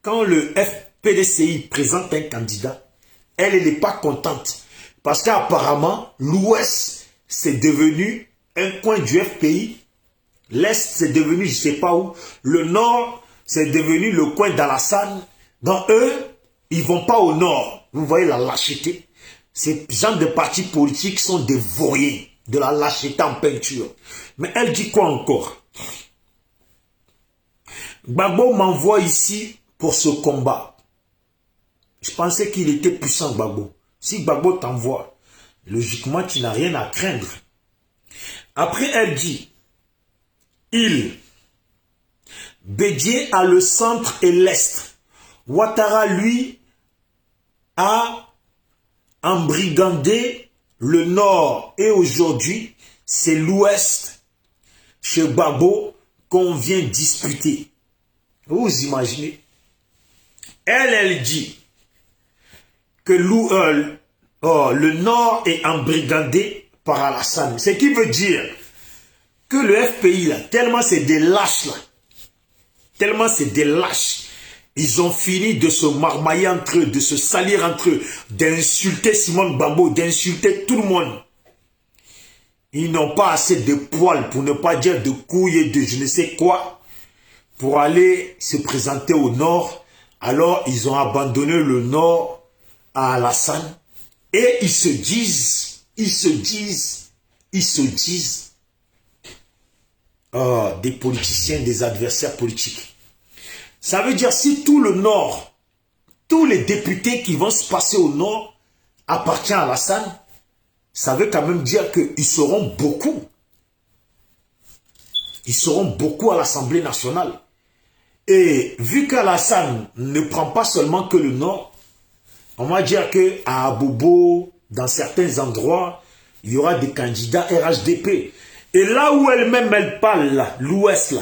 Quand le FPDCI présente un candidat, elle n'est pas contente. Parce qu'apparemment, l'Ouest, c'est devenu un coin du FPI. L'Est, c'est devenu je ne sais pas où. Le Nord, c'est devenu le coin d'Alassane. Donc eux, ils ne vont pas au Nord. Vous voyez la lâcheté. Ces gens de partis politiques sont des vauriens, de la lâcheté en peinture. Mais elle dit quoi encore? Gbagbo m'envoie ici pour ce combat. Je pensais qu'il était puissant, Gbagbo. Si Gbagbo t'envoie, logiquement, tu n'as rien à craindre. Après, elle dit, Bédié a le centre et l'est. Ouattara, lui, a embrigandé le nord. Et aujourd'hui, c'est l'ouest, chez Gbagbo, qu'on vient disputer. Vous imaginez? Elle dit que le nord est embrigandé par Alassane. Ce qui veut dire que le FPI, là, tellement c'est des lâches, là, tellement c'est des lâches, ils ont fini de se marmailler entre eux, de se salir entre eux, d'insulter Simone Bambo, d'insulter tout le monde. Ils n'ont pas assez de poils, pour ne pas dire de couilles et de je ne sais quoi, pour aller se présenter au nord. Alors, ils ont abandonné le nord à Alassane. Et ils se disent, des politiciens, des adversaires politiques. Ça veut dire si tout le nord, tous les députés qui vont se passer au nord appartiennent à Alassane, ça veut quand même dire qu'ils seront beaucoup. Ils seront beaucoup à l'Assemblée nationale. Et vu qu'Alassane ne prend pas seulement que le nord, on va dire qu'à Abobo, dans certains endroits, il y aura des candidats RHDP. Et là où elle-même, elle parle, l'Ouest, là,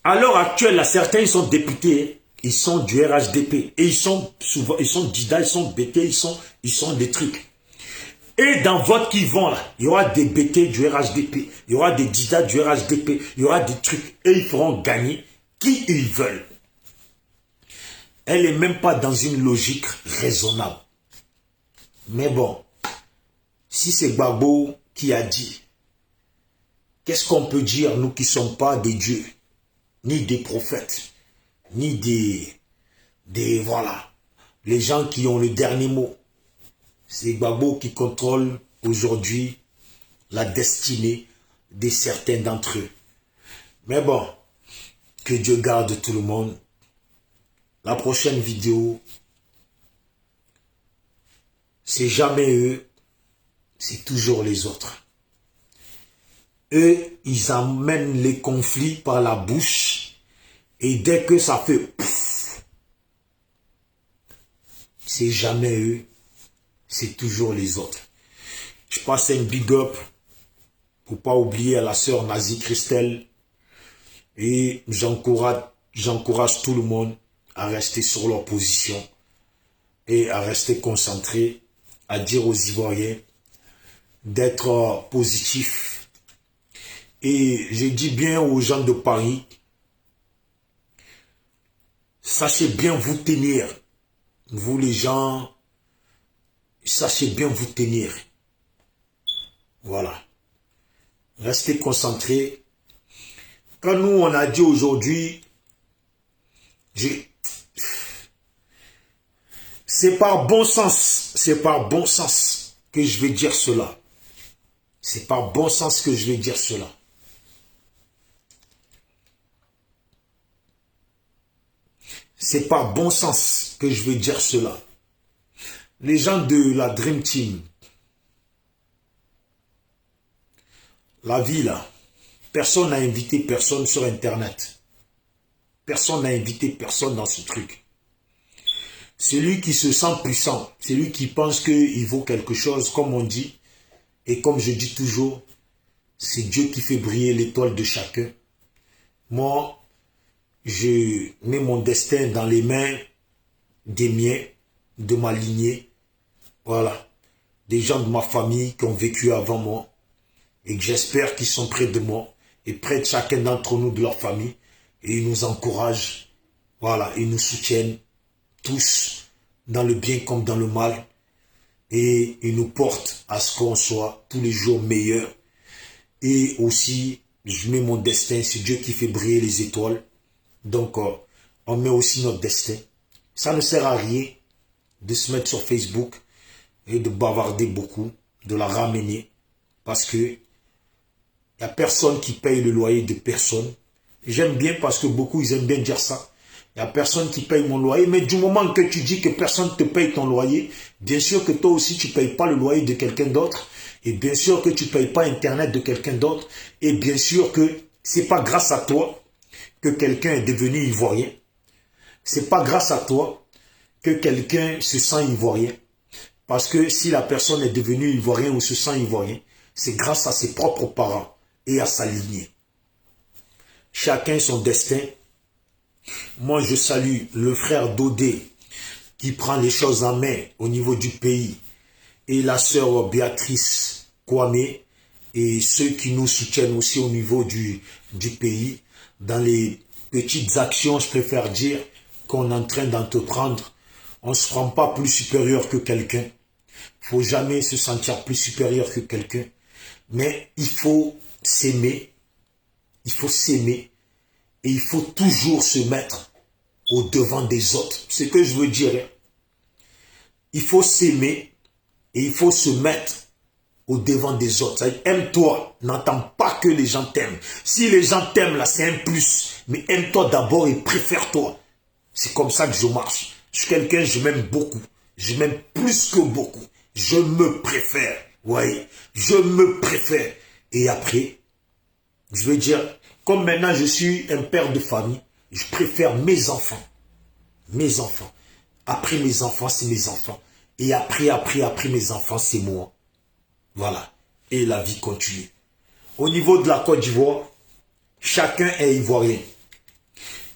à l'heure actuelle, là, certains ils sont députés, ils sont du RHDP. Et ils sont souvent, ils sont Dida, ils sont BT, ils sont des trucs. Et dans vote qui vont là, il y aura des BT du RHDP, il y aura des Dida du RHDP, il y aura des trucs. Et ils feront gagner qui ils veulent. Elle n'est même pas dans une logique raisonnable. Mais bon, si c'est Gbagbo qui a dit, qu'est-ce qu'on peut dire, nous qui ne sommes pas des dieux, ni des prophètes, ni des voilà, les gens qui ont le dernier mot. C'est Gbagbo qui contrôle aujourd'hui la destinée de certains d'entre eux. Mais bon, que Dieu garde tout le monde. La prochaine vidéo, c'est jamais eux, c'est toujours les autres. Eux, ils amènent les conflits par la bouche et dès que ça fait pouf, c'est jamais eux, c'est toujours les autres. Je passe un big up pour pas oublier à la sœur Nazie Christelle et j'encourage tout le monde à rester sur leur position et à rester concentré, à dire aux Ivoiriens d'être positifs. Et je dis bien aux gens de Paris, sachez bien vous tenir. Vous les gens, sachez bien vous tenir. Voilà. Restez concentrés. Quand nous, on a dit aujourd'hui, c'est par bon sens que je vais dire cela. C'est par bon sens que je vais dire cela. C'est par bon sens que je vais dire cela. Les gens de la Dream Team, la vie là, Personne n'a invité personne sur Internet. Personne n'a invité personne dans ce truc. Celui qui se sent puissant, celui qui pense qu'il vaut quelque chose, comme on dit, et comme je dis toujours, c'est Dieu qui fait briller l'étoile de chacun. Moi, je mets mon destin dans les mains des miens, de ma lignée. Voilà. Des gens de ma famille qui ont vécu avant moi et que j'espère qu'ils sont près de moi et près de chacun d'entre nous, de leur famille. Et ils nous encouragent. Voilà. Ils nous soutiennent tous dans le bien comme dans le mal. Et ils nous portent à ce qu'on soit tous les jours meilleurs. Et aussi, je mets mon destin, c'est Dieu qui fait briller les étoiles. Donc, on met aussi notre destin. Ça ne sert à rien de se mettre sur Facebook et de bavarder beaucoup, de la ramener. Parce que il n'y a personne qui paye le loyer de personne. J'aime bien parce que beaucoup, ils aiment bien dire ça. Il n'y a personne qui paye mon loyer. Mais du moment que tu dis que personne ne te paye ton loyer, bien sûr que toi aussi, tu ne payes pas le loyer de quelqu'un d'autre. Et bien sûr que tu ne payes pas Internet de quelqu'un d'autre. Et bien sûr que ce n'est pas grâce à toi que quelqu'un est devenu ivoirien. Ce n'est pas grâce à toi que quelqu'un se sent ivoirien. Parce que si la personne est devenue ivoirien ou se sent ivoirien, c'est grâce à ses propres parents et à sa lignée. Chacun son destin. Moi, je salue le frère Dodé qui prend les choses en main au niveau du pays et la sœur Béatrice Kwame et ceux qui nous soutiennent aussi au niveau du pays. Dans les petites actions, je préfère dire qu'on est en train d'entreprendre. On ne se prend pas plus supérieur que quelqu'un. Il ne faut jamais se sentir plus supérieur que quelqu'un. Mais il faut s'aimer. Il faut s'aimer. Et il faut toujours se mettre au devant des autres. C'est ce que je veux dire. Il faut s'aimer et il faut se mettre au devant des autres. Aime-toi, n'entends pas que les gens t'aiment. Si les gens t'aiment, là, c'est un plus. Mais aime-toi d'abord et préfère-toi. C'est comme ça que je marche. Je suis quelqu'un, je m'aime beaucoup. Je m'aime plus que beaucoup. Je me préfère. Oui, je me préfère. Et après, je veux dire, comme maintenant je suis un père de famille, je préfère mes enfants. Mes enfants. Après mes enfants, c'est mes enfants. Et après mes enfants, c'est moi. Voilà. Et la vie continue. Au niveau de la Côte d'Ivoire, chacun est ivoirien.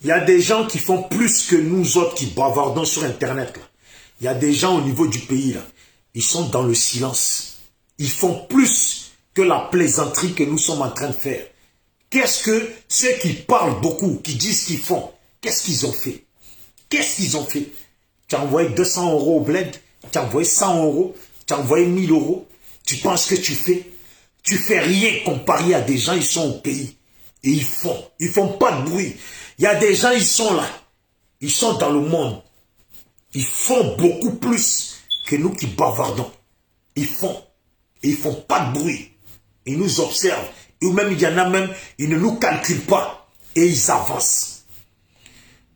Il y a des gens qui font plus que nous autres qui bavardons sur Internet. Là. Il y a des gens au niveau du pays. Là. Ils sont dans le silence. Ils font plus que la plaisanterie que nous sommes en train de faire. Qu'est-ce que ceux qui parlent beaucoup, qui disent qu'ils font, qu'est-ce qu'ils ont fait? Qu'est-ce qu'ils ont fait? Tu as envoyé 200 € au bled, tu as envoyé 100 €, tu as envoyé 1000 €. Tu penses que tu fais rien comparé à des gens, ils sont au pays. Et ils font pas de bruit. Il y a des gens, ils sont là. Ils sont dans le monde. Ils font beaucoup plus que nous qui bavardons. Ils font. Et ils font pas de bruit. Ils nous observent. Ou même, il y en a même, ils ne nous calculent pas. Et ils avancent.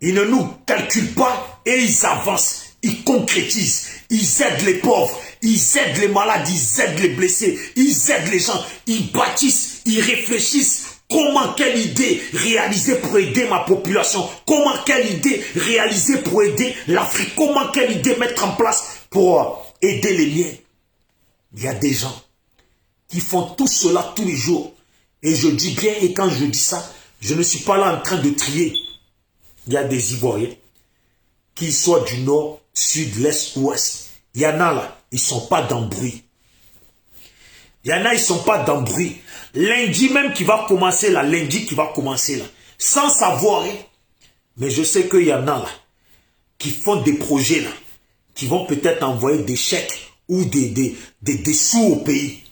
Ils ne nous calculent pas et ils avancent. Ils concrétisent. Ils aident les pauvres. Ils aident les malades. Ils aident les blessés. Ils aident les gens. Ils bâtissent. Ils réfléchissent. Comment, quelle idée réaliser pour aider ma population? Comment, quelle idée réaliser pour aider l'Afrique? Comment, quelle idée mettre en place pour aider les miens? Il y a des gens qui font tout cela tous les jours. Et je dis bien, et quand je dis ça, je ne suis pas là en train de trier. Il y a des Ivoiriens qui soient du nord, sud, l'est, ouest. Il y en a là, ils ne sont pas dans le bruit. Il y en a, ils ne sont pas dans le bruit. Lundi même qui va commencer là, sans savoir. Hein. Mais je sais qu'il y en a là, qui font des projets là, qui vont peut-être envoyer des chèques ou des sous au pays.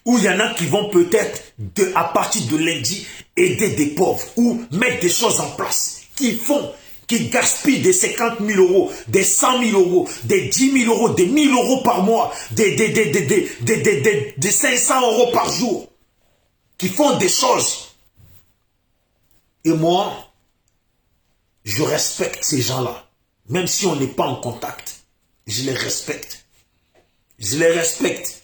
Ou il y en a qui vont peut-être, à partir de lundi, aider des pauvres ou mettre des choses en place. Qui gaspillent des 50 000 €, des 100 000 €, des 10 000 €, des 1 000 € par mois, des 500 € par jour. Qui font des choses. Et moi, je respecte ces gens-là. Même si on n'est pas en contact. Je les respecte. Je les respecte.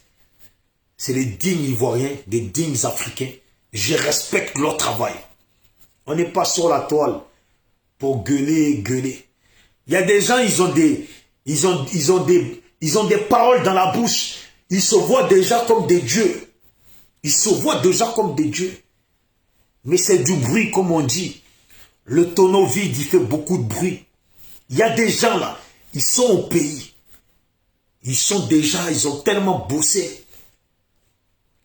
C'est les dignes Ivoiriens, des dignes Africains. Je respecte leur travail. On n'est pas sur la toile pour gueuler, gueuler. Il y a des gens, ils ont des paroles dans la bouche. Ils se voient déjà comme des dieux. Ils se voient déjà comme des dieux. Mais c'est du bruit, comme on dit. Le tonneau vide, il fait beaucoup de bruit. Il y a des gens là, ils sont au pays. Ils ont tellement bossé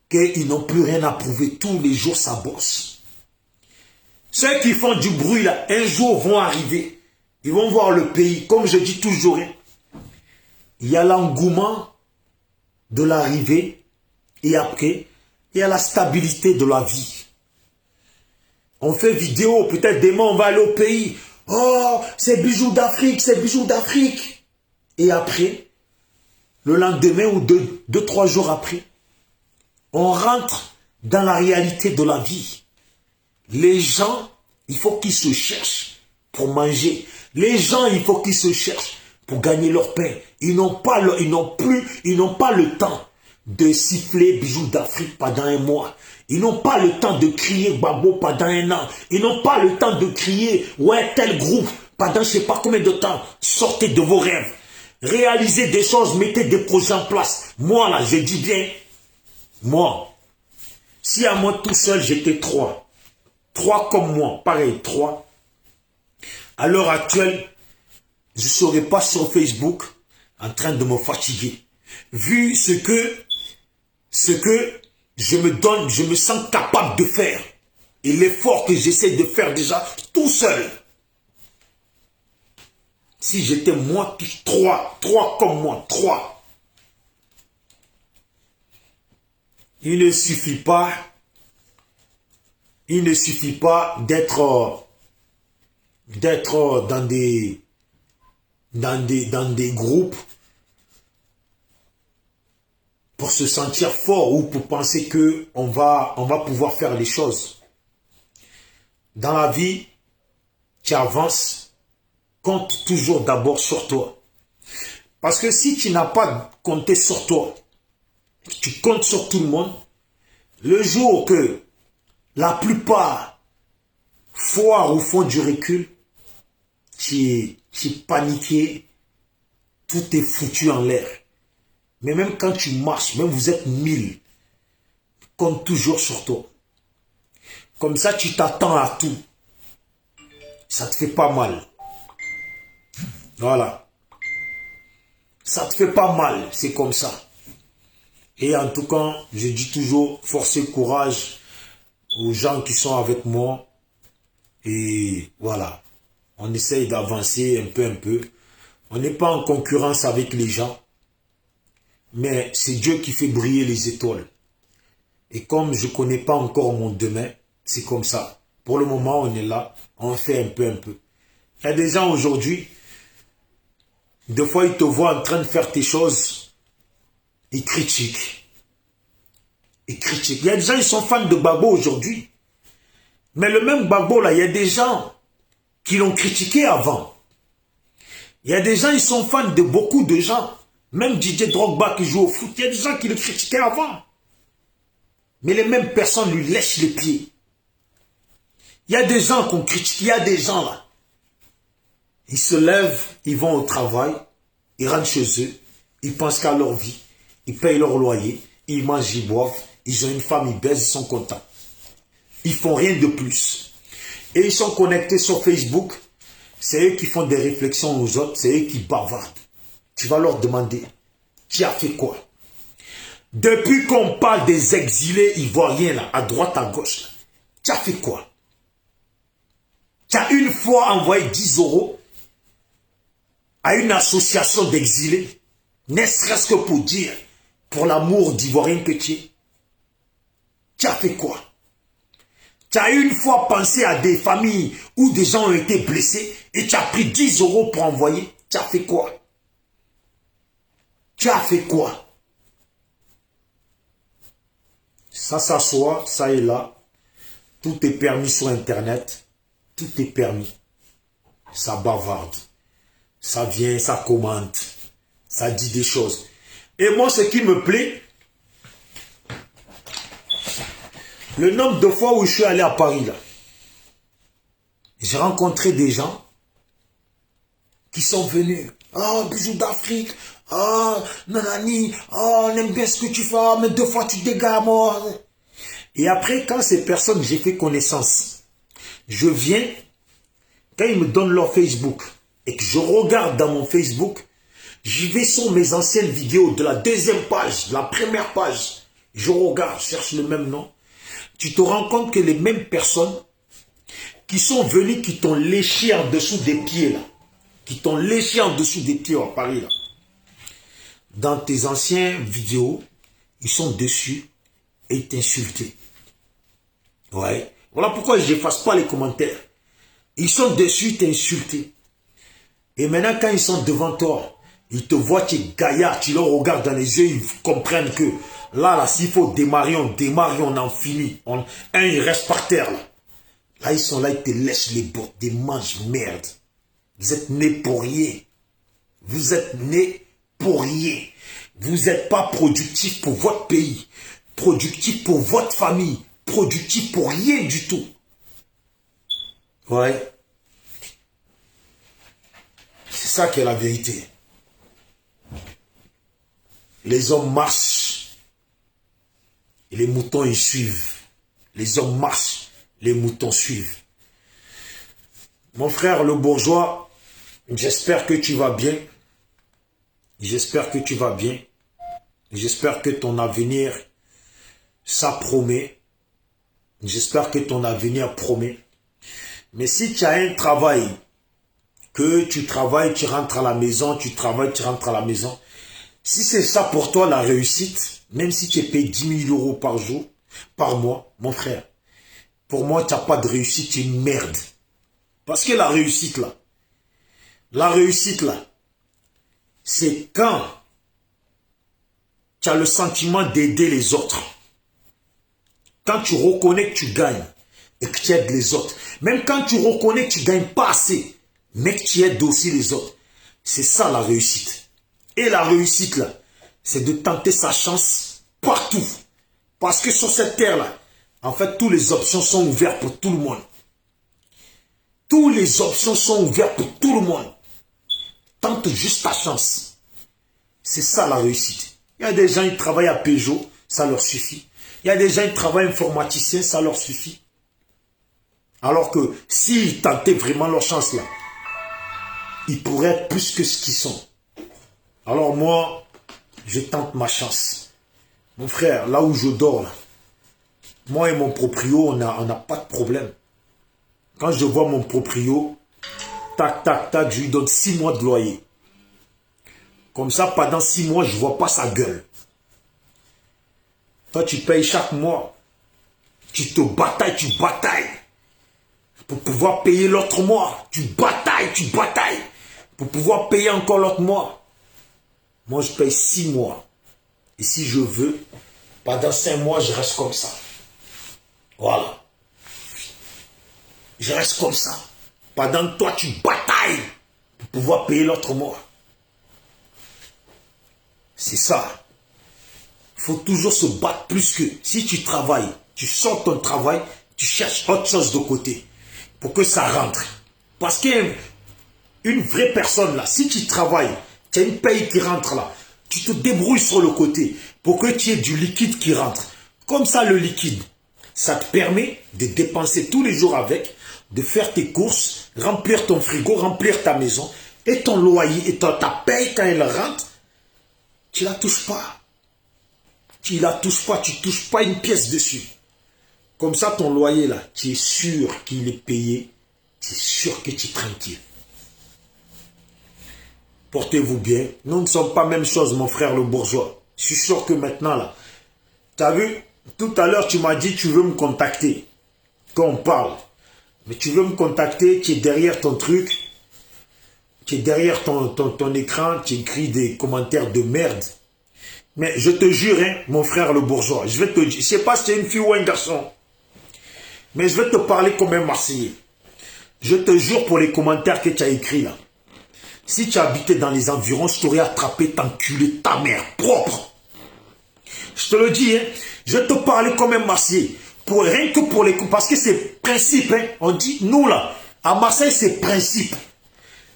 qu'ils n'ont plus rien à prouver. Tous les jours, ça bosse. Ceux qui font du bruit là, un jour vont arriver. Ils vont voir le pays. Comme je dis toujours, hein, il y a l'engouement de l'arrivée et après, il y a la stabilité de la vie. On fait vidéo, peut-être demain on va aller au pays. Oh, c'est bijoux d'Afrique, c'est bijoux d'Afrique. Et après, le lendemain ou deux, 3 jours après, on rentre dans la réalité de la vie. Les gens, il faut qu'ils se cherchent pour manger. Les gens, il faut qu'ils se cherchent pour gagner leur pain. Ils n'ont pas le temps de siffler bijoux d'Afrique pendant un mois. Ils n'ont pas le temps de crier Gbagbo pendant un an. Ils n'ont pas le temps de crier ouais tel groupe pendant je ne sais pas combien de temps. Sortez de vos rêves. Réalisez des choses, mettez des projets en place. Moi là, je dis bien, moi, si à moi tout seul j'étais 3 comme moi, pareil, 3, à l'heure actuelle, je ne serais pas sur Facebook en train de me fatiguer. Vu ce que je me donne, je me sens capable de faire. Et l'effort que j'essaie de faire déjà tout seul. Si j'étais moi, 3 comme moi, 3. Il ne suffit pas d'être dans des groupes pour se sentir fort ou pour penser que on va pouvoir faire les choses. Dans la vie, tu avances, compte toujours d'abord sur toi. Parce que si tu n'as pas compté sur toi, tu comptes sur tout le monde, le jour que la plupart foirent ou font du recul, tu es paniqué, tout est foutu en l'air. Mais même quand tu marches, même vous êtes 1000, compte toujours sur toi. Comme ça, tu t'attends à tout. Ça te fait pas mal. Voilà. Ça te fait pas mal, c'est comme ça. Et en tout cas, je dis toujours, force et courage aux gens qui sont avec moi. Et voilà. On essaye d'avancer un peu. On n'est pas en concurrence avec les gens. Mais c'est Dieu qui fait briller les étoiles. Et comme je ne connais pas encore mon demain, c'est comme ça. Pour le moment, on est là, on fait un peu. Il y a des gens aujourd'hui, des fois ils te voient en train de faire tes choses, ils critiquent. Il y a des gens qui sont fans de Gbagbo aujourd'hui. Mais le même Gbagbo là, il y a des gens qui l'ont critiqué avant. Il y a des gens, ils sont fans de beaucoup de gens. Même Didier Drogba qui joue au foot, il y a des gens qui le critiquaient avant. Mais les mêmes personnes lui lèchent les pieds. Il y a des gens qu'on critique, il y a des gens là. Ils se lèvent, ils vont au travail, ils rentrent chez eux, ils pensent qu'à leur vie, ils payent leur loyer, ils mangent, ils boivent, ils ont une femme, ils baisent, ils sont contents. Ils font rien de plus. Et ils sont connectés sur Facebook. C'est eux qui font des réflexions aux autres, c'est eux qui bavardent. Tu vas leur demander, tu as fait quoi? Depuis qu'on parle des exilés ivoiriens là, à droite, à gauche, là, tu as fait quoi? Tu as une fois envoyé 10 € à une association d'exilés, ne serait-ce que pour dire, pour l'amour d'Ivoirien que tu es. Tu as fait quoi? Tu as une fois pensé à des familles où des gens ont été blessés et tu as pris 10 € pour envoyer. Tu as fait quoi? Tu as fait quoi? Ça s'assoit, ça est là. Tout est permis sur Internet. Tout est permis. Ça bavarde. Ça vient, ça commente. Ça dit des choses. Et moi, ce qui me plaît, Le nombre de fois où je suis allé à Paris, là, j'ai rencontré des gens qui sont venus. Oh, bisous d'Afrique. Oh, nanani. Oh, on aime bien ce que tu fais. Oh, mais 2 fois tu dégages, moi. Et après, quand ces personnes, j'ai fait connaissance, je viens, quand ils me donnent leur Facebook, et que je regarde dans mon Facebook, j'y vais sur mes anciennes vidéos, de la 2e page, de la 1re page. Je regarde, je cherche le même nom. Tu te rends compte que les mêmes personnes qui sont venues, qui t'ont léché en dessous des pieds, là, qui t'ont léché en dessous des pieds à Paris, là, dans tes anciennes vidéos, ils sont dessus et ils t'insultent. Ouais. Voilà pourquoi je n'efface pas les commentaires. Ils sont dessus, ils t'insultent. Et maintenant, quand ils sont devant toi, ils te voient, tu es gaillard, tu leur regardes dans les yeux, ils comprennent que là, s'il faut démarrer, on en finit. Un, il reste par terre, là. Là, ils sont là, ils te laissent les bottes, des manches merde. Vous êtes nés pour rien. Vous êtes nés pour rien. Vous n'êtes pas productif pour votre pays, productif pour votre famille, productif pour rien du tout. Ouais. C'est ça qui est la vérité. Les hommes marchent et les moutons ils suivent. Les hommes marchent, les moutons suivent. Mon frère le bourgeois, j'espère que tu vas bien. J'espère que tu vas bien. J'espère que ton avenir, ça promet. J'espère que ton avenir promet. Mais si tu as un travail, que tu travailles, tu rentres à la maison, tu travailles, tu rentres à la maison. Si c'est ça pour toi la réussite, même si tu es payé 10 000 euros par jour, par mois, mon frère, pour moi, tu n'as pas de réussite, tu es une merde. Parce que la réussite là, c'est quand tu as le sentiment d'aider les autres. Quand tu reconnais que tu gagnes et que tu aides les autres. Même quand tu reconnais que tu ne gagnes pas assez, mais que tu aides aussi les autres. C'est ça la réussite. Et la réussite là, c'est de tenter sa chance partout. Parce que sur cette terre-là, en fait, toutes les options sont ouvertes pour tout le monde. Toutes les options sont ouvertes pour tout le monde. Tente juste ta chance. C'est ça la réussite. Il y a des gens qui travaillent à Peugeot, ça leur suffit. Il y a des gens qui travaillent informaticien, ça leur suffit. Alors que s'ils tentaient vraiment leur chance là, ils pourraient être plus que ce qu'ils sont. Alors moi, je tente ma chance. Mon frère, là où je dors, là, moi et mon proprio, on n'a pas de problème. Quand je vois mon proprio, tac, tac, tac, je lui donne 6 mois de loyer. Comme ça, pendant 6 mois, je ne vois pas sa gueule. Toi, tu payes chaque mois. Tu te batailles, tu batailles. Pour pouvoir payer l'autre mois. Tu batailles, tu batailles. Pour pouvoir payer encore l'autre mois. Moi, je paye 6 mois. Et si je veux, pendant 5 mois, je reste comme ça. Voilà. Je reste comme ça. Pendant que toi, tu batailles pour pouvoir payer l'autre mois. C'est ça. Il faut toujours se battre plus que... Si tu travailles, tu sors ton travail, tu cherches autre chose de côté pour que ça rentre. Parce qu'une vraie personne là, si tu travailles, tu as une paye qui rentre là, tu te débrouilles sur le côté pour que tu aies du liquide qui rentre. Comme ça, le liquide, ça te permet de dépenser tous les jours avec, de faire tes courses, remplir ton frigo, remplir ta maison, et ton loyer, et ta paye quand elle rentre, tu ne la touches pas. Tu ne la touches pas, tu ne touches pas une pièce dessus. Comme ça, ton loyer là, tu es sûr qu'il est payé, tu es sûr que tu es tranquille. Portez-vous bien. Nous ne sommes pas la même chose, mon frère le bourgeois. Je suis sûr que maintenant là, tu as vu, tout à l'heure tu m'as dit tu veux me contacter. Quand on parle. Mais tu veux me contacter, tu es derrière ton truc, tu es derrière ton écran, tu écris des commentaires de merde. Mais je te jure, hein, mon frère le bourgeois, je vais te dire, je ne sais pas si tu es une fille ou un garçon, mais je vais te parler comme un Marseillais. Je te jure pour les commentaires que tu as écrits là. Si tu habitais dans les environs, je t'aurais attrapé, t'enculé ta mère propre. Je te le dis, hein, je vais te parler comme un Marseillais. Rien que pour les coups, parce que c'est principe, hein. On dit, nous là, à Marseille, c'est principe.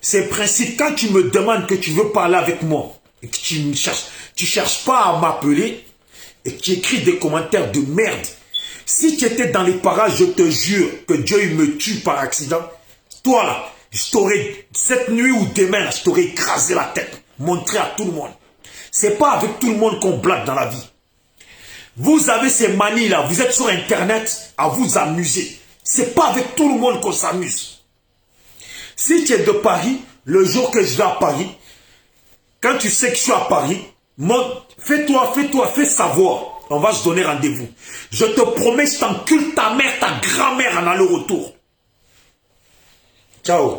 C'est principe. Quand tu me demandes que tu veux parler avec moi, et que tu cherches pas à m'appeler, et que tu écris des commentaires de merde. Si tu étais dans les parages, je te jure que Dieu me tue par accident. Toi là, je t'aurais, cette nuit ou demain, là, je t'aurais écrasé la tête. Montré à tout le monde. C'est pas avec tout le monde qu'on blague dans la vie. Vous avez ces manies là, vous êtes sur internet à vous amuser. C'est pas avec tout le monde qu'on s'amuse. Si tu es de Paris, le jour que je vais à Paris, quand tu sais que je suis à Paris, fais savoir. On va se donner rendez-vous. Je te promets, je t'encule ta mère, ta grand-mère en aller-retour. Ciao.